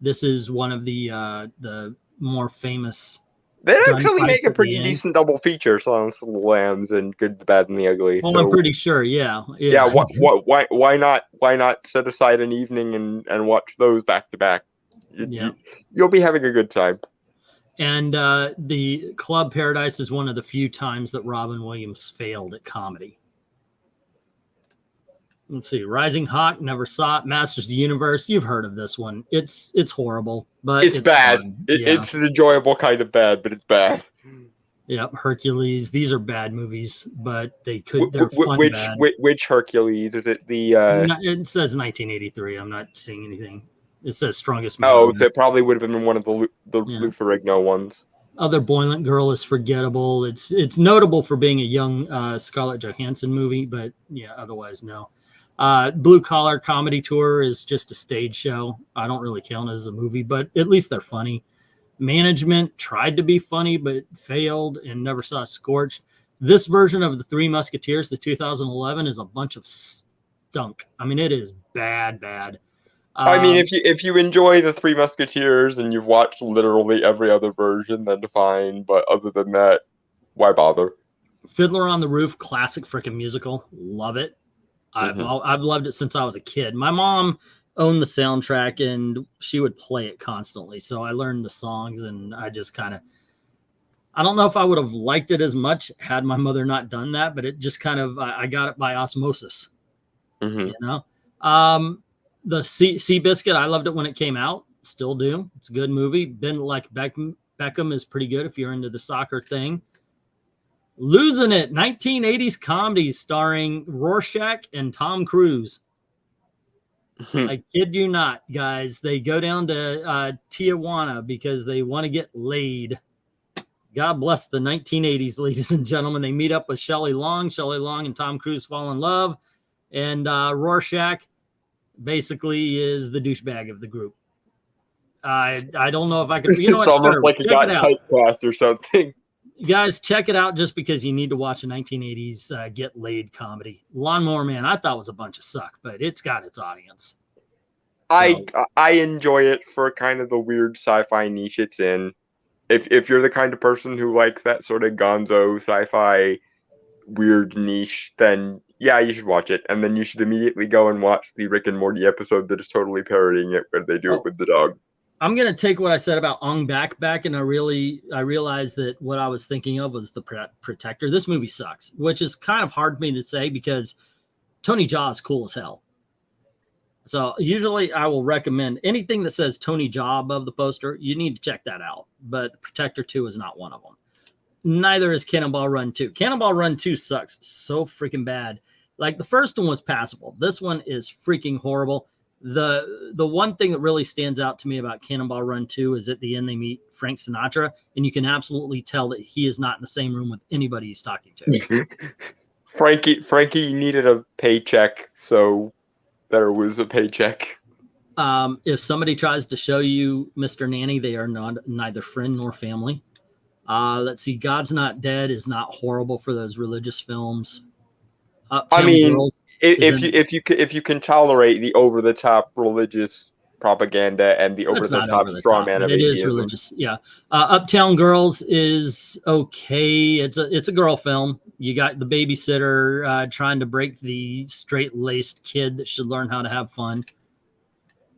This is one of the more famous. They actually make a pretty decent double feature, Silence of the Lambs and Good, the Bad, and the Ugly. Well, so, I'm pretty sure, yeah. Why not set aside an evening and watch those back to back? You'll be having a good time. And the Club Paradise is one of the few times that Robin Williams failed at comedy. Let's see, Rising Hawk, never saw it. Masters of the Universe, you've heard of this one. It's horrible, but it's bad. Fun. It's an enjoyable kind of bad, but it's bad. Yep, Hercules. These are bad movies, but they're fun bad. Which Hercules? Is it the... It says 1983. I'm not seeing anything. It says Strongest Man. Oh, that probably would have been one of the Lou Ferrigno ones. Other Boylant Girl is forgettable. It's notable for being a young Scarlett Johansson movie, but yeah, otherwise no. Blue Collar Comedy Tour is just a stage show. I don't really count it as a movie, but at least they're funny. Management tried to be funny, but failed and never saw Scorched. This version of the Three Musketeers, the 2011, is a bunch of stunk. I mean, it is bad. I mean, if you enjoy the Three Musketeers and you've watched literally every other version, then fine. But other than that, why bother? Fiddler on the Roof, classic freaking musical. Love it. I've loved it since I was a kid. My mom owned the soundtrack and she would play it constantly. So I learned the songs and I just kind of, I don't know if I would have liked it as much had my mother not done that, but it just kind of, I got it by osmosis, you know? The Seabiscuit, I loved it when it came out. Still do. It's a good movie. Ben like Beckham is pretty good if you're into the soccer thing. Losing It, 1980s comedy starring Rorschach and Tom Cruise. I kid you not, guys. They go down to Tijuana because they want to get laid. God bless the 1980s, ladies and gentlemen. They meet up with Shelley Long. Shelley Long and Tom Cruise fall in love. And Rorschach basically is the douchebag of the group. I don't know if I could. You know what? It's almost like he got typecast or something. Guys, check it out just because you need to watch a 1980s get laid comedy. Lawnmower Man, I thought was a bunch of suck, but it's got its audience. I enjoy it for kind of the weird sci-fi niche it's in. If you're the kind of person who likes that sort of gonzo sci-fi weird niche, then yeah, you should watch it. And then you should immediately go and watch the Rick and Morty episode that is totally parodying it, where they do it with the dog. I'm going to take what I said about Ong Bak back, and I realized that what I was thinking of was the Protector. This movie sucks, which is kind of hard for me to say because Tony Jaa is cool as hell. So usually I will recommend anything that says Tony Jaa above the poster. You need to check that out. But the Protector 2 is not one of them. Neither is Cannonball Run 2. Cannonball Run 2 sucks so freaking bad. Like the first one was passable. This one is freaking horrible. The one thing that really stands out to me about Cannonball Run 2 is at the end they meet Frank Sinatra, and you can absolutely tell that he is not in the same room with anybody he's talking to. Frankie needed a paycheck, so there was a paycheck. If somebody tries to show you Mr. Nanny, they are neither friend nor family. Let's see, God's Not Dead is not horrible for those religious films. Uptown Girls. If you can tolerate the over the top religious propaganda and the over the top strawman of it is religious, yeah. Uptown Girls is okay. It's a girl film. You got the babysitter trying to break the straight laced kid that should learn how to have fun.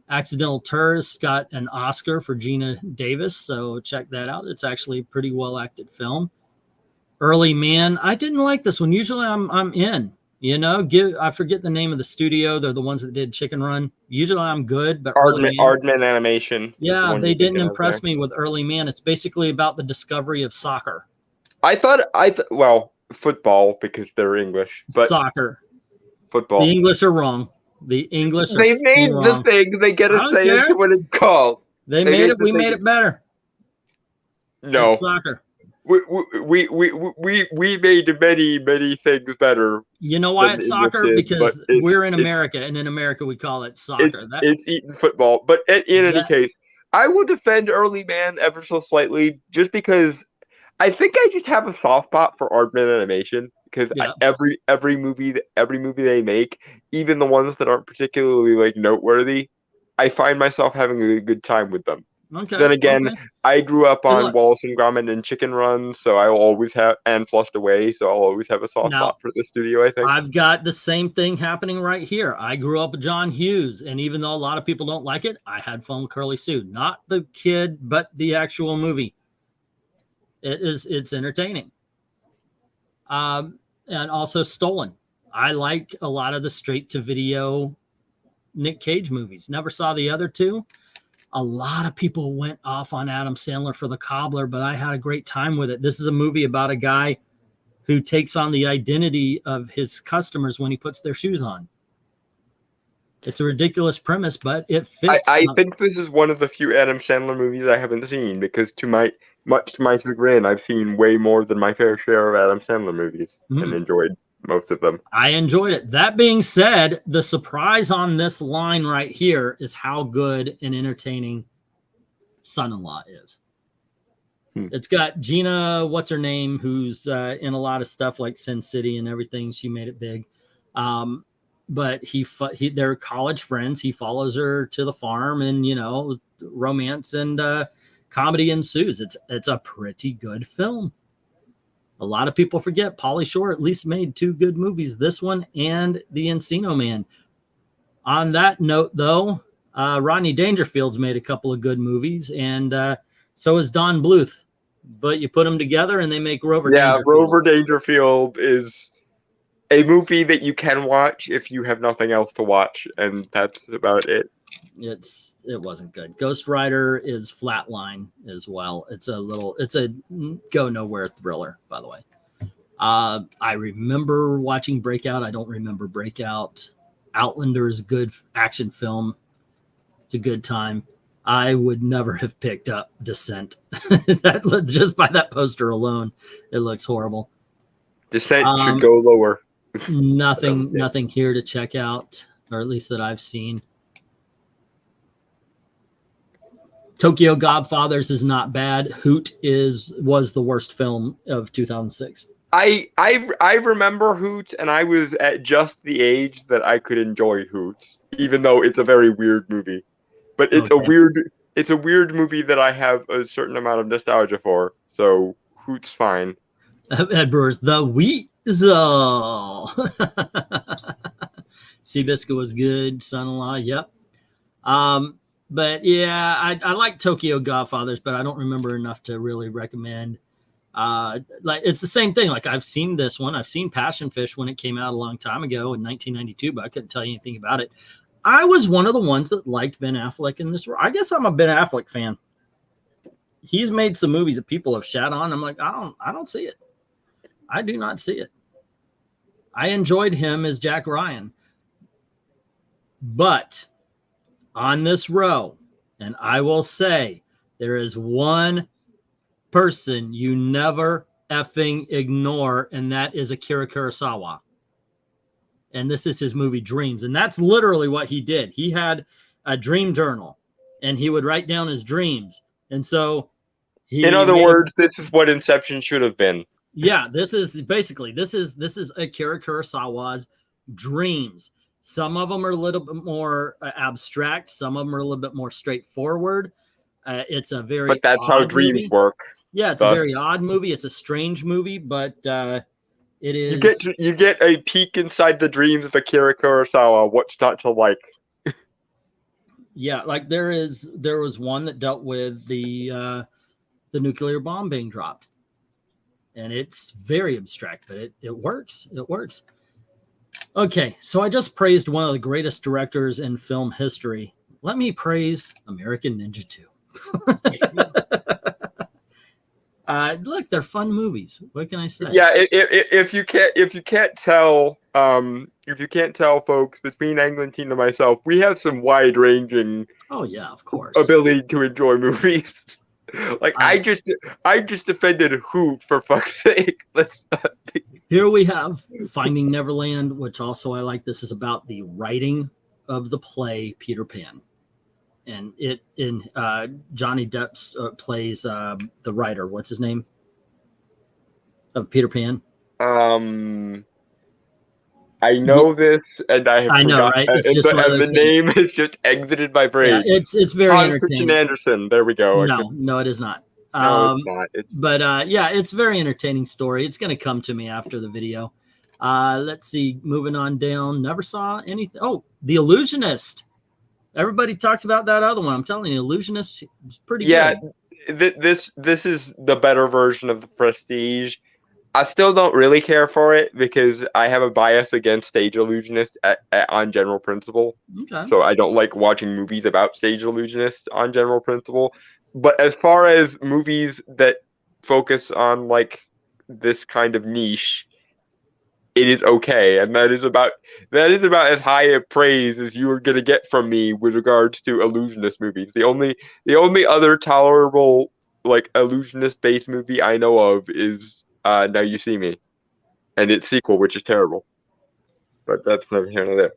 Accidental Tourist got an Oscar for Gina Davis, so check that out. It's actually a pretty well acted film. Early Man, I didn't like this one. Usually I'm in. You know, I forget the name of the studio. They're the ones that did Chicken Run. Usually I'm good, but Aardman Animation. Yeah, they didn't impress me with Early Man. It's basically about the discovery of soccer. I thought well, football because they're English, but soccer. Football. The English are wrong. The English are They made the thing. They get to say it when it's called. They made it. We made it better. No. It's soccer. We made many things better You know why than it's English soccer? is, but Because we're in America, and in America we call it soccer. it's eating football. But in any case, I will defend Early Man ever so slightly, just because I think I just have a soft spot for Aardman animation. Because Yeah. every movie they make, even the ones that aren't particularly like noteworthy, I find myself having a good time with them. Okay. Then again, okay. I grew up Good on luck. Wallace and Gromit and Chicken Run, so I will always have, and Flushed Away, so I'll always have a soft Now, spot for the studio, I think. I've got the same thing happening right here. I grew up with John Hughes, and even though a lot of people don't like it, I had fun with Curly Sue. Not the kid, but the actual movie. It's entertaining. And also Stolen. I like a lot of the straight-to-video Nick Cage movies. Never saw the other two. A lot of people went off on Adam Sandler for The Cobbler, but I had a great time with it. This is a movie about a guy who takes on the identity of his customers when he puts their shoes on. It's a ridiculous premise, but it fits. I think this is one of the few Adam Sandler movies I haven't seen, because much to my chagrin, I've seen way more than my fair share of Adam Sandler movies and enjoyed most of them. I enjoyed it. That being said, the surprise on this line right here is how good and entertaining Son-in-Law is. It's got Gina, what's her name, who's in a lot of stuff like Sin City and everything. She made it big. But they're college friends. He follows her to the farm, and romance and comedy ensues. It's a pretty good film. A lot of people forget Pauly Shore at least made 2 good movies, this one and The Encino Man. On that note, though, Rodney Dangerfield's made a couple of good movies, and so is Don Bluth. But you put them together and they make Rover Dangerfield. Yeah, Rover Dangerfield is a movie that you can watch if you have nothing else to watch, and that's about it. It wasn't good. Ghost Rider is flatline as well. It's a go nowhere thriller, by the way. I remember watching Breakout. I don't remember Breakout. Outlander is a good action film. It's a good time. I would never have picked up Descent. Just by that poster alone, it looks horrible. Descent should go lower. Nothing here to check out, or at least that I've seen. Tokyo Godfathers is not bad. Hoot was the worst film of 2006. I remember Hoot, and I was at just the age that I could enjoy Hoot, even though it's a very weird movie. But it's a weird movie that I have a certain amount of nostalgia for. So Hoot's fine. Ed Brewer's The Weasel. Seabiscuit was good. Son-in-Law, yep. But yeah, I like Tokyo Godfathers, but I don't remember enough to really recommend. Like it's the same thing. Like I've seen this one. I've seen Passion Fish when it came out a long time ago in 1992, but I couldn't tell you anything about it. I was one of the ones that liked Ben Affleck in this. I guess I'm a Ben Affleck fan. He's made some movies that people have shat on. I'm like, I don't see it. I do not see it. I enjoyed him as Jack Ryan. But on this row, and I will say, there is one person you never effing ignore, and that is Akira Kurosawa. And this is his movie Dreams. And that's literally what he did. He had a dream journal, and he would write down his dreams. And so in other words, this is what Inception should have been. Yeah, this is Akira Kurosawa's dreams. Some of them are a little bit more abstract. Some of them are a little bit more straightforward. It's a very but that's how dreams work. Yeah, it's a very odd movie. It's a strange movie, but it is. You get a peek inside the dreams of Akira Kurosawa. What's not to like? Yeah, like there was one that dealt with the nuclear bomb being dropped, and it's very abstract, but it works. It works. Okay, so I just praised one of the greatest directors in film history. Let me praise American Ninja 2. Look, they're fun movies. What can I say? Yeah, if you can't tell, folks, between Eglantine and myself, we have some wide-ranging. Oh yeah, of course. Ability to enjoy movies. Like I just defended Hoot for fuck's sake. Let's not be Here we have Finding Neverland, which also I like. This is about the writing of the play Peter Pan. And Johnny Depp plays the writer. What's his name? Of Peter Pan? I know this, and I know, right? It's just the name is just exited my brain. Yeah, it's very entertaining. Christian Andersen. There we go. No, it is not. No, it's not. But yeah, it's a very entertaining story. It's going to come to me after the video. Let's see. Moving on down. Never saw anything. Oh, The Illusionist. Everybody talks about that other one. I'm telling you, Illusionist is pretty good. Yeah, this is the better version of The Prestige. I still don't really care for it because I have a bias against stage illusionists on general principle. Okay. So I don't like watching movies about stage illusionists on general principle. But as far as movies that focus on like this kind of niche, it is okay, and that is about as high a praise as you are gonna get from me with regards to illusionist movies. The only other tolerable like illusionist based movie I know of is Now You See Me, and its sequel, which is terrible. But that's neither here nor there.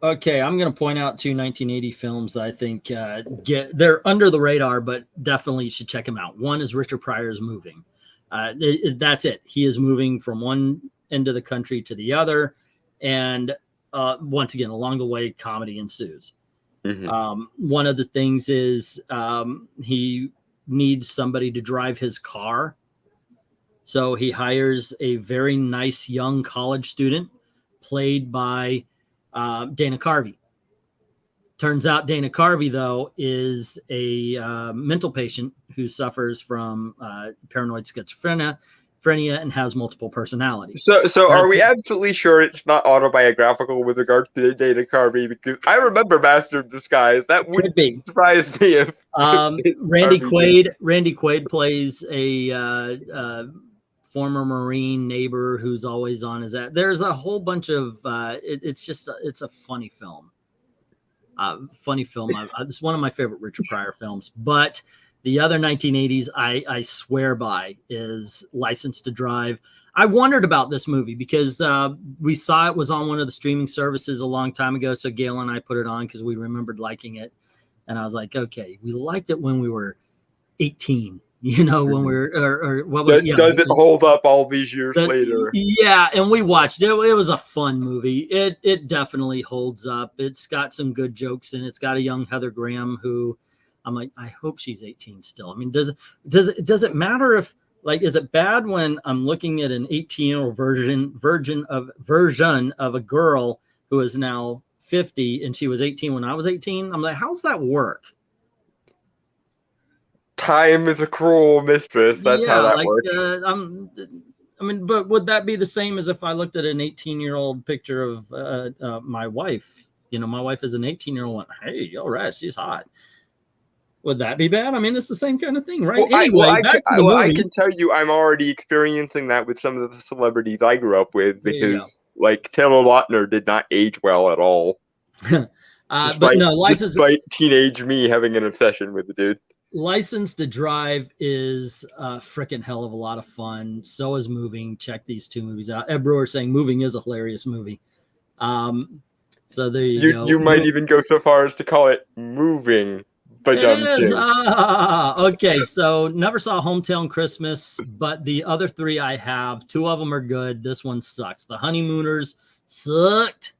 Okay, I'm going to point out two 1980 films that I think they're under the radar, but definitely you should check them out. One is Richard Pryor's Moving. That's it. He is moving from one end of the country to the other, and once again, along the way, comedy ensues. Mm-hmm. One of the things is he needs somebody to drive his car. So he hires a very nice young college student played by Dana Carvey. Turns out Dana Carvey, though, is a mental patient who suffers from paranoid schizophrenia and has multiple personalities. So are we absolutely sure it's not autobiographical with regards to Dana Carvey? Because I remember Master of Disguise. That would be surprise me if Randy Quaid plays a former Marine neighbor who's always on his ass. There's a whole bunch of it's a funny film. It's one of my favorite Richard Pryor films. But the other 1980s I swear by is License to Drive. I wondered about this movie because we saw it was on one of the streaming services a long time ago. So Gail and I put it on because we remembered liking it. And I was like, okay, we liked it when we were 18. You know, when we're or what was does it hold up all these years later? Yeah, and we watched it. It was a fun movie. It definitely holds up. It's got some good jokes and it's got a young Heather Graham who I'm like, I hope she's 18 still. I mean, does it matter if like is it bad when I'm looking at an 18-year-old version of a girl who is now 50 and she was 18 when I was 18? I'm like, how's that work? Time is a cruel mistress. That's how that works. I mean, but would that be the same as if I looked at an 18-year-old picture of my wife? You know, my wife is an 18-year-old. Went, hey, all right, she's hot. Would that be bad? I mean, it's the same kind of thing, right? I can tell you, I'm already experiencing that with some of the celebrities I grew up with because, like, Taylor Lautner did not age well at all. Despite teenage me having an obsession with the dude. License to Drive is a freaking hell of a lot of fun. So is Moving. Check these two movies out. Ed Brewer saying Moving is a hilarious movie. So there you go. You might even go so far as to call it Moving. But it is. Okay, so never saw Hometown Christmas, but the other three I have, two of them are good. This one sucks. The Honeymooners sucked.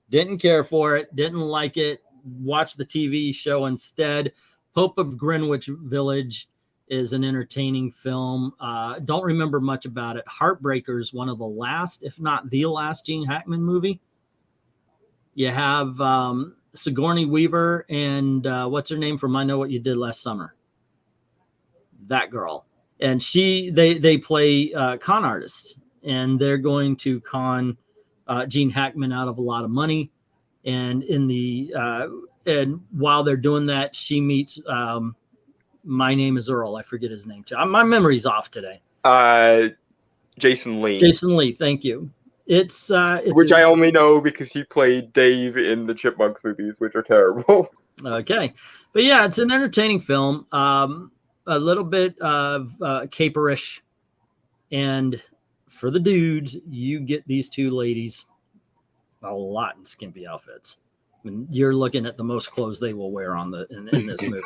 Didn't care for it. Didn't like it. Watched the TV show instead. Pope of Greenwich Village is an entertaining film. Don't remember much about it. Heartbreakers, one of the last, if not the last Gene Hackman movie. You have Sigourney Weaver and what's her name from I Know What You Did Last Summer? That girl. And they play con artists, and they're going to con Gene Hackman out of a lot of money. And and while they're doing that, she meets My Name is Earl. I forget his name too. My memory's off today. Jason Lee. Jason Lee, thank you. It's which I only know because he played Dave in the Chipmunks movies, which are terrible. Okay, but yeah, it's an entertaining film. A little bit of caperish and for the dudes, you get these two ladies a lot in skimpy outfits. I mean, you're looking at the most clothes they will wear on in this movie.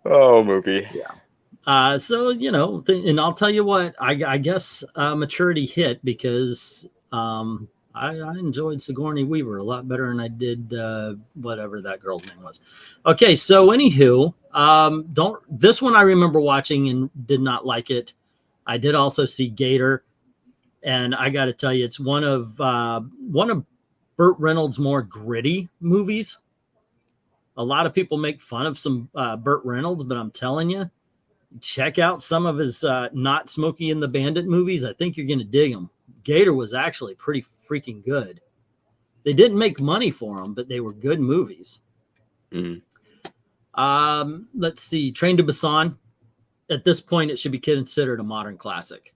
Oh, movie. Yeah. So, you know, and I'll tell you what, I guess maturity hit because I enjoyed Sigourney Weaver a lot better than I did whatever that girl's name was. Okay, so anywho, this one I remember watching and did not like it. I did also see Gator, and I got to tell you, it's one of Burt Reynolds' more gritty movies. A lot of people make fun of some Burt Reynolds, but I'm telling you, check out some of his Not Smokey and the Bandit movies. I think you're going to dig them. Gator was actually pretty freaking good. They didn't make money for them, but they were good movies. Mm. Let's see. Train to Busan. At this point, it should be considered a modern classic.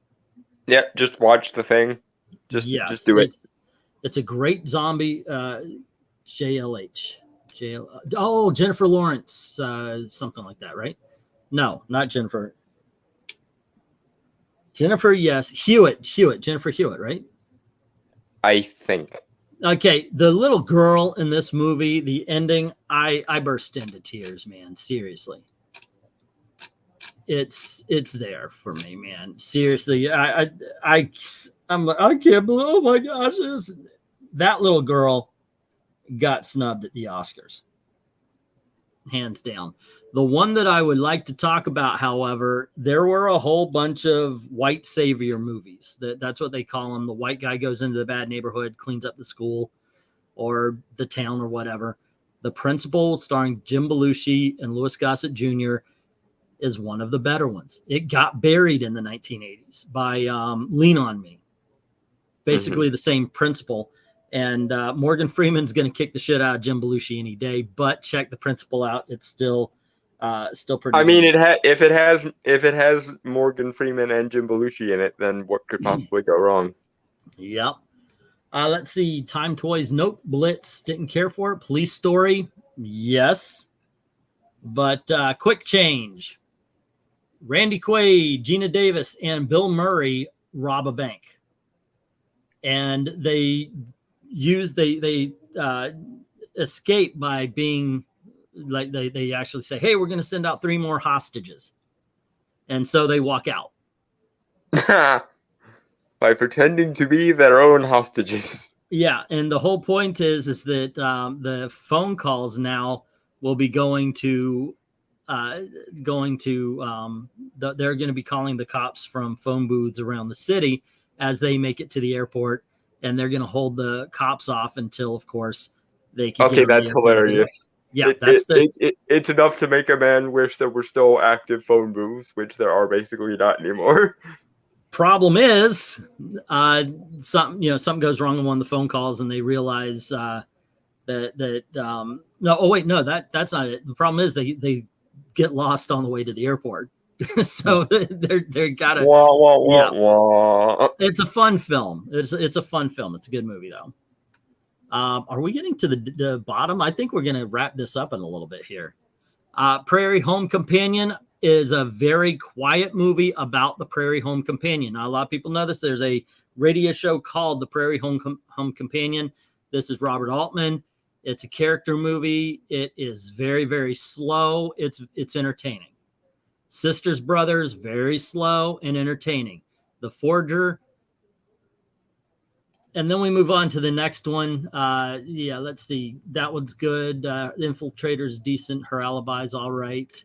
Yeah, just watch The Thing. Just do it. It's a great zombie. JLH. Oh, Jennifer Lawrence. Something like that, right? No, not Jennifer. Jennifer, yes. Hewitt. Jennifer Hewitt, right? I think. Okay, the little girl in this movie, the ending, I burst into tears, man. Seriously. It's there for me, man. Seriously. I'm like, I can't believe, oh my gosh, that little girl got snubbed at the Oscars. Hands down. The one that I would like to talk about, however, there were a whole bunch of white savior movies. That's what they call them. The white guy goes into the bad neighborhood, cleans up the school or the town or whatever. The Principal, starring Jim Belushi and Louis Gossett Jr., is one of the better ones. It got buried in the 1980s by Lean on Me. Basically the same principle. And Morgan Freeman's going to kick the shit out of Jim Belushi any day, but check The Principal out. It's still pretty. I mean, if it has Morgan Freeman and Jim Belushi in it, then what could possibly go wrong? Yep. Let's see. Time Toys. Nope. Blitz. Didn't care for it. Police Story. Yes. But Quick Change. Randy Quaid, Gina Davis, and Bill Murray rob a bank, and they escape by being like they actually say, hey, we're going to send out 3 more hostages, and so they walk out by pretending to be their own hostages. Yeah, and the whole point is that the phone calls now will be going to they're going to be calling the cops from phone booths around the city as they make it to the airport, and they're going to hold the cops off until, of course, they can. Okay, that's hilarious. Yeah, it's enough to make a man wish there were still active phone booths, which there are basically not anymore. Problem is, something goes wrong on one of the phone calls, and they realize that's not it. The problem is they get lost on the way to the airport. So they're gotta. It's a fun film. It's a fun film. It's a good movie though. Are we getting to the bottom? I think we're gonna wrap this up in a little bit here. Prairie Home Companion is a very quiet movie about the Prairie Home Companion. Now, a lot of people know this. There's a radio show called The Prairie Home Companion. This is Robert Altman. It's a character movie. It is very, very slow. It's entertaining. Sisters Brothers, very slow and entertaining. The Forger. And then we move on to the next one. Let's see. That one's good. Infiltrator's decent. Her Alibi's all right.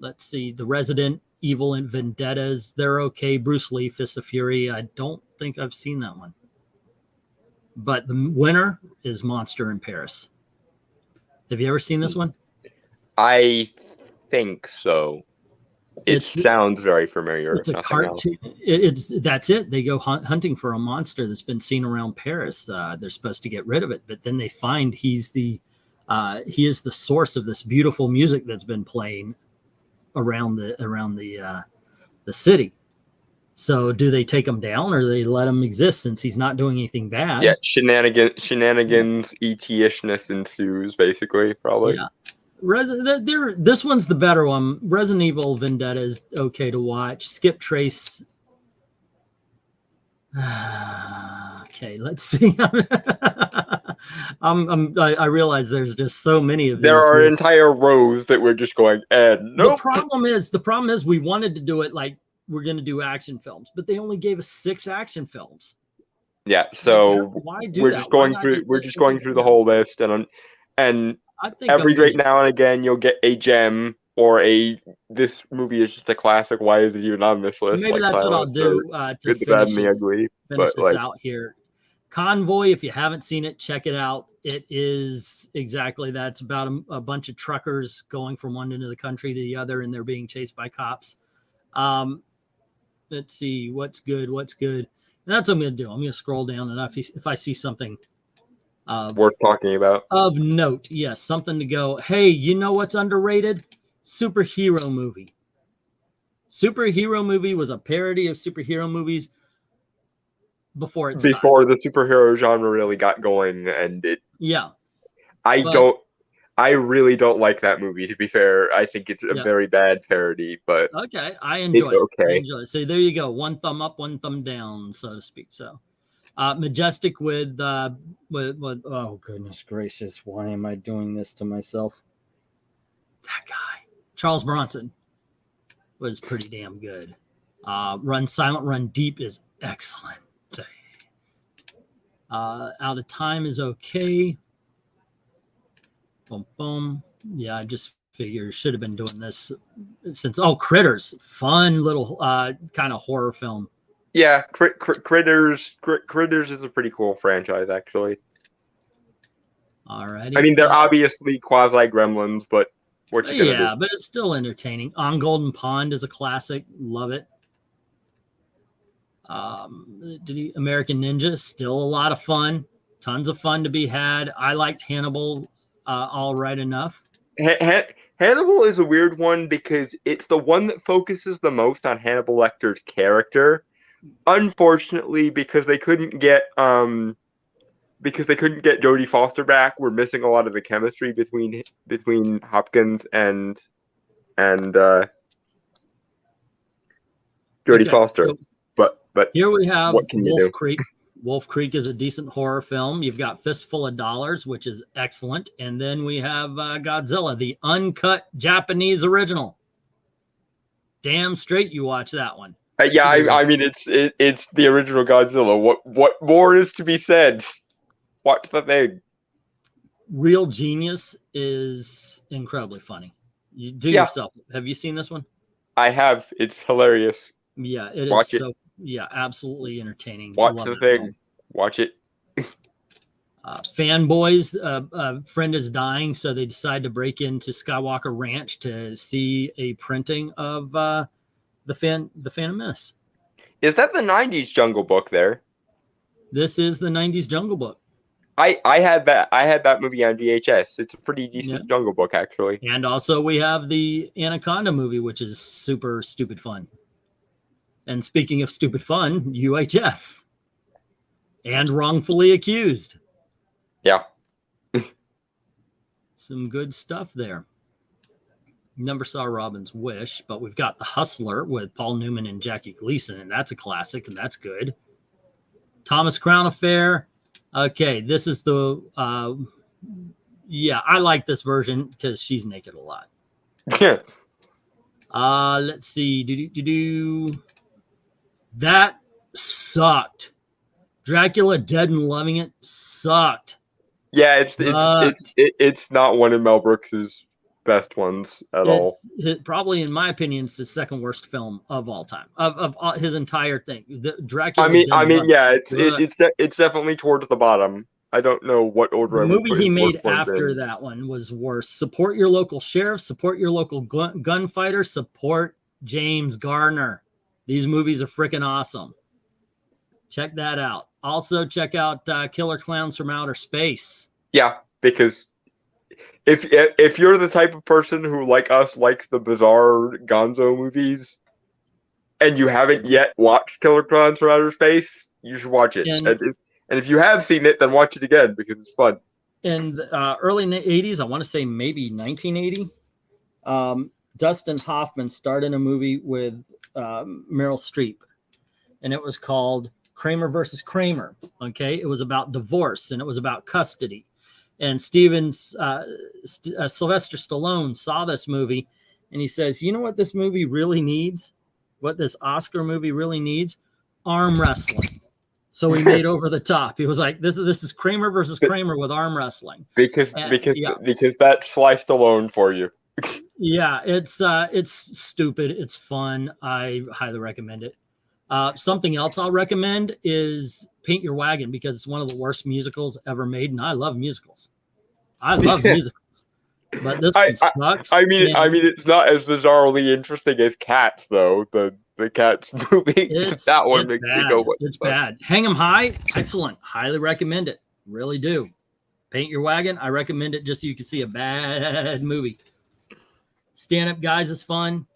Let's see. The Resident, Evil and Vendettas. They're okay. Bruce Lee, Fist of Fury. I don't think I've seen that one. But the winner is Monster in Paris. Have you ever seen this one? I think so. It sounds very familiar. It's a cartoon. That's it. They go hunting for a monster that's been seen around Paris. They're supposed to get rid of it, but then they find he is the source of this beautiful music that's been playing around the city. So do they take him down, or do they let him exist since he's not doing anything bad? Yeah, shenanigans, ET-ishness ensues, basically, probably. Yeah. This one's the better one. Resident Evil Vendetta is okay to watch. Skip Trace. Okay, let's see. I realize there's just so many of these. There are entire rows that we're just going, and nope. The problem is we wanted to do it like we're going to do action films, but they only gave us 6 action films. Yeah, so why do we're that? just going through. We're just going through the whole list, and I think every great now and again you'll get a gem or this movie is just a classic. Why is it even on this list? Maybe that's what I'll do to Good, the bad, and the ugly. Finish this out here. Convoy, if you haven't seen it, check it out. It is exactly that. It's about a bunch of truckers going from one end of the country to the other, and they're being chased by cops. Let's see what's good. And that's what I'm going to do. I'm going to scroll down, and if I see something worth talking about of note, yes, something to go, hey, you know what's underrated? Superhero movie. Superhero movie was a parody of superhero movies before the superhero genre really got going, and it. Yeah, I really don't like that movie. To be fair, I think it's a very bad parody, but okay, I enjoy it. Okay. I enjoy it. So there you go, 1 thumb up, 1 thumb down, so to speak. So, Majestic with oh goodness gracious, why am I doing this to myself? That guy, Charles Bronson, was pretty damn good. Run Silent, Run Deep is excellent. Out of Time is okay. Boom, boom. Yeah, I just figured should have been doing this since. Oh, Critters, fun little kind of horror film. Yeah, Critters is a pretty cool franchise, actually. All right. I mean, they're obviously quasi Gremlins, but what you gonna do? But it's still entertaining. On Golden Pond is a classic. Love it. American Ninja, still a lot of fun. Tons of fun to be had. I liked Hannibal all right enough. Hannibal is a weird one because it's the one that focuses the most on Hannibal Lecter's character. Unfortunately, because they couldn't get Jodie Foster back, we're missing a lot of the chemistry between Hopkins and Jodie Foster. So but here we have Wolf Creek. Wolf Creek is a decent horror film. You've got Fistful of Dollars, which is excellent. And then we have Godzilla, the uncut Japanese original. Damn straight you watch that one. Yeah, I mean, it's the original Godzilla. What more is to be said? Watch the thing. Real Genius is incredibly funny. You do yourself. Have you seen this one? I have. It's hilarious. Yeah, it Watch is. it. Yeah, absolutely entertaining. Watch the thing. Film. Watch it. Fanboys, a friend is dying, so they decide to break into Skywalker Ranch to see a printing of the Phantom Menace. Is that the 90s Jungle Book there? This is the 90s Jungle Book. I had that movie on VHS. It's a pretty decent Jungle Book, actually. And also we have the Anaconda movie, which is super stupid fun. And speaking of stupid fun, UHF. And Wrongfully Accused. Yeah. Some good stuff there. Never saw Robin's Wish, but we've got The Hustler with Paul Newman and Jackie Gleason, and that's a classic, and that's good. Thomas Crown Affair. Okay, this is the... I like this version because she's naked a lot. Let's see. That sucked. Dracula Dead and Loving It sucked. Yeah, it's not one of Mel Brooks's best ones at all. Probably, in my opinion, it's the second worst film of all time of his entire thing. The Dracula. It's definitely towards the bottom. I don't know what order. The movie he made after that one was worse. Support your local sheriff. Support your local gunfighter. Support James Garner. These movies are freaking awesome. Check that out. Also, check out Killer Clowns from Outer Space. Yeah, because if you're the type of person who, like us, likes the bizarre Gonzo movies, and you haven't yet watched Killer Clowns from Outer Space, you should watch it. And if you have seen it, then watch it again because it's fun. in the early 80s, I want to say maybe 1980, Dustin Hoffman starred in a movie with Meryl Streep, and it was called Kramer versus Kramer. Okay, it was about divorce and it was about custody. And Sylvester Stallone saw this movie, and he says, "You know what this movie really needs? What this Oscar movie really needs? Arm wrestling." So he made Over the Top. He was like, "This is Kramer versus Kramer with arm wrestling." Because that's Sly Stallone for you. Yeah, it's stupid. It's fun. I highly recommend it. Something else I'll recommend is Paint Your Wagon, because it's one of the worst musicals ever made, and I love musicals. I love musicals, but this one sucks. I mean, it's not as bizarrely interesting as Cats, though. The Cats movie. That one makes me go, "What?" It's bad. Hang 'em High, excellent. Highly recommend it. Really do. Paint Your Wagon, I recommend it just so you can see a bad movie. Stand Up Guys is fun.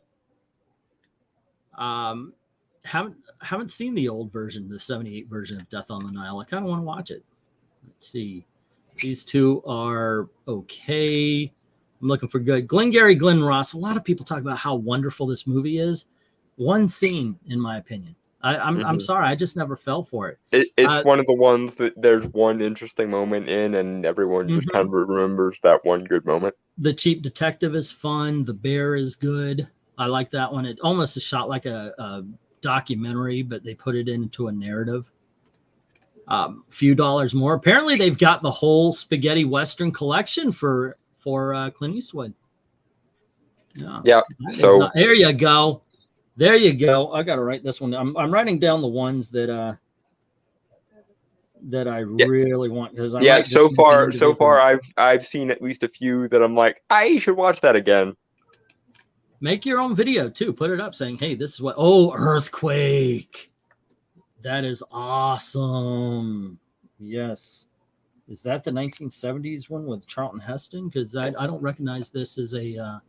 Haven't seen the old version, the 78 version of Death on the Nile. I kind of want to watch it. Let's see. These two are okay. I'm looking for good. Glengarry Glen Ross. A lot of people talk about how wonderful this movie is. One scene, in my opinion. I'm sorry, I just never fell for it. It's one of the ones that there's one interesting moment in, and everyone just kind of remembers that one good moment. The Cheap Detective is fun. The Bear is good. I like that one. It almost is shot like a documentary, but they put it into a narrative. Few dollars more. Apparently, they've got the whole spaghetti western collection for Clint Eastwood. Yeah. So there you go. There you go. I got to write this one. I'm writing down the ones that I really want, because so far I've seen at least a few that I'm like, I should watch that again. Make your own video too. Put it up saying, "Hey, this is what." Oh, Earthquake. That is awesome. Yes. Is that the 1970s one with Charlton Heston? Because I don't recognize this as a.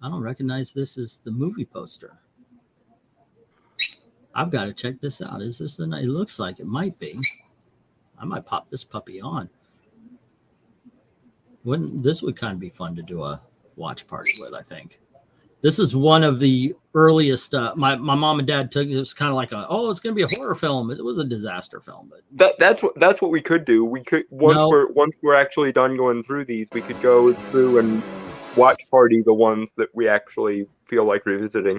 I don't recognize this as the movie poster. I've got to check this out. Is this the night? It looks like it might be. I might pop this puppy on. This would kind of be fun to do a watch party with, I think. This is one of the earliest. My mom and dad took it. It was kind of like it's going to be a horror film. It was a disaster film, but that's what we could do. We could once we're actually done going through these, we could go through and watch party the ones that we actually feel like revisiting.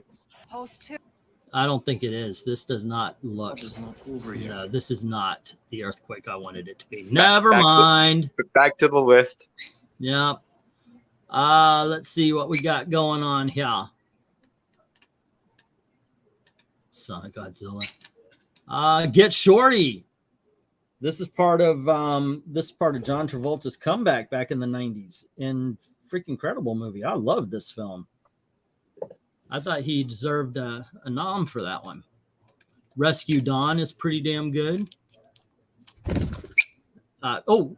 I don't think it is. This does not look. Yeah, this is not the Earthquake I wanted it to be. Never mind. Back to the list. Yeah. Let's see what we got going on here. Son of Godzilla. Get Shorty. This is part of John Travolta's comeback back in the 90s. And freaking incredible movie. I love this film. I thought he deserved a nom for that one. Rescue Dawn is pretty damn good.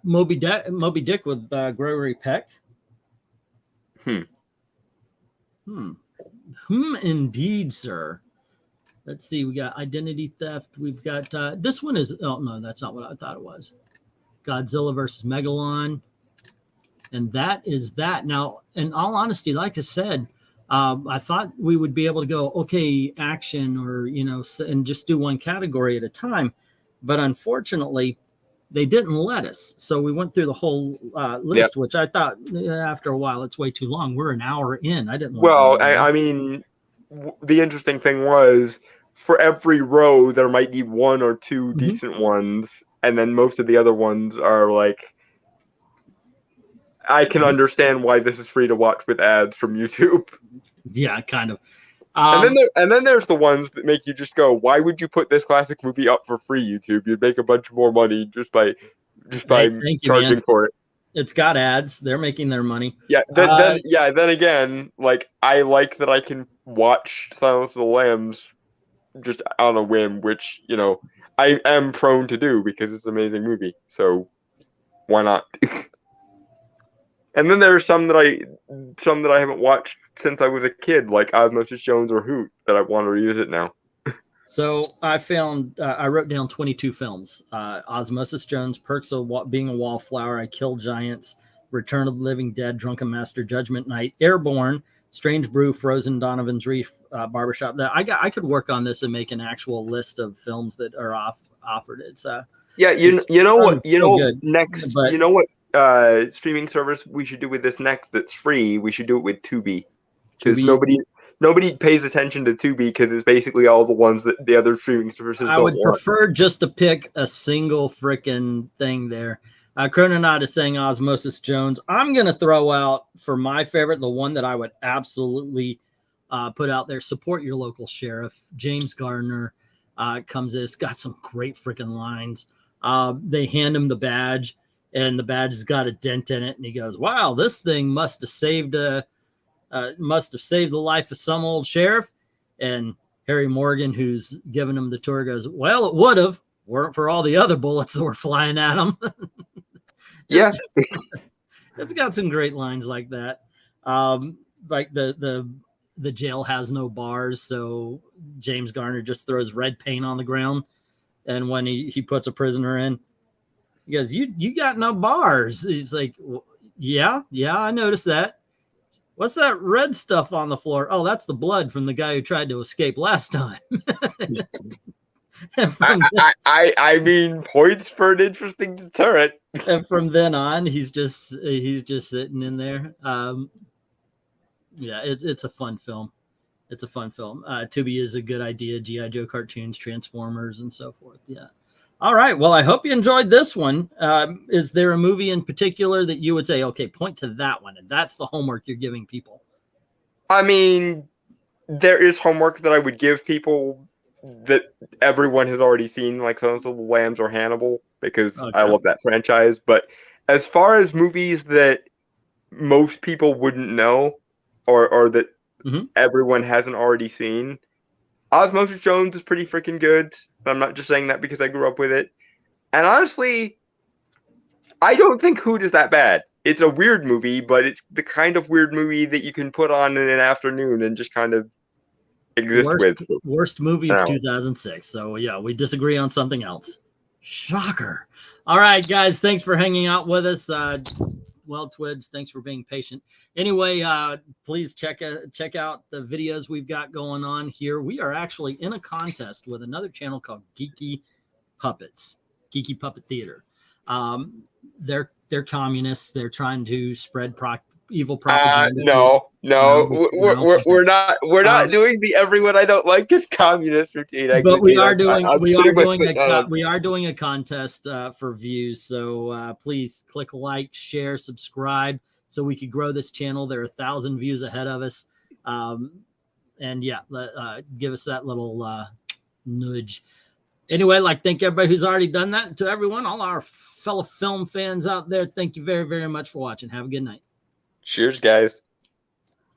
Moby Dick with Gregory Peck. Indeed, sir. Let's see. We got Identity Theft. We've got this one is. Oh no, that's not what I thought it was. Godzilla versus Megalon, and that is that. Now, in all honesty, like I said, I thought we would be able to go action or and just do one category at a time, but unfortunately, they didn't let us. So we went through the whole list, which I thought after a while it's way too long. We're an hour in. I didn't. I mean, the interesting thing was for every row there might be one or two decent ones, and then most of the other ones are like. I can understand why this is free to watch with ads from YouTube. Yeah, kind of. And then there's the ones that make you just go, why would you put this classic movie up for free, YouTube? You'd make a bunch more money just by charging for it. It's got ads. They're making their money. Yeah. Then again, like I like that I can watch Silence of the Lambs just on a whim, which I am prone to do because it's an amazing movie. So why not? And then there are some that I haven't watched since I was a kid, like Osmosis Jones or Hoot, that I want to revisit now. So I found, I wrote down 22 films. Osmosis Jones, Perks of Being a Wallflower, I Kill Giants, Return of the Living Dead, Drunken Master, Judgment Night, Airborne, Strange Brew, Frozen, Donovan's Reef, Barbershop. I could work on this and make an actual list of films that are offered. It's yeah, you know what next, but, you know what streaming service we should do with this next that's free? We should do it with Tubi, because nobody pays attention to Tubi because it's basically all the ones that the other streaming services don't want. I would prefer just to pick a single freaking thing there. CHRONONAUGHT is saying Osmosis Jones. I'm going to throw out for my favorite, the one that I would absolutely put out there. Support your local sheriff. James Garner comes in. It's got some great freaking lines. They hand him the badge, and the badge has got a dent in it. And he goes, wow, this thing must have saved the life of some old sheriff. And Harry Morgan, who's giving him the tour, goes, well, it would have, weren't for all the other bullets that were flying at him. Yeah. It's got some great lines like that. Like the jail has no bars, so James Garner just throws red paint on the ground. And when he puts a prisoner in, he goes, you got no bars. He's like, well, yeah, I noticed that. What's that red stuff on the floor? Oh, that's the blood from the guy who tried to escape last time. I mean, points for an interesting deterrent. And from then on, he's just sitting in there. Yeah, it's a fun film. It's a fun film. Tubi is a good idea. G.I. Joe cartoons, Transformers, and so forth. Yeah. All right. Well, I hope you enjoyed this one. Is there a movie in particular that you would say, okay, point to that one, and that's the homework you're giving people? I mean, there is homework that I would give people that everyone has already seen, like Silence of the Lambs or Hannibal, because I love that franchise. But as far as movies that most people wouldn't know, or that everyone hasn't already seen, Osmosis Jones is pretty freaking good. I'm not just saying that because I grew up with it. And honestly, I don't think Hoot is that bad. It's a weird movie, but it's the kind of weird movie that you can put on in an afternoon and just kind of exist with. Worst movie of 2006. So yeah, we disagree on something else. Shocker. All right, guys, thanks for hanging out with us. Well, Twids, thanks for being patient. Anyway, please check out the videos we've got going on here. We are actually in a contest with another channel called Geeky Puppets, Geeky Puppet Theater. They're communists. They're trying to spread evil propaganda. No, we're not doing the everyone I don't like is communist routine. But we are doing a contest for views. So please click like, share, subscribe, so we could grow this channel. There are 1,000 views ahead of us, and yeah, give us that little nudge. Anyway, thank everybody who's already done that. To everyone, all our fellow film fans out there, thank you very, very much for watching. Have a good night. Cheers, guys.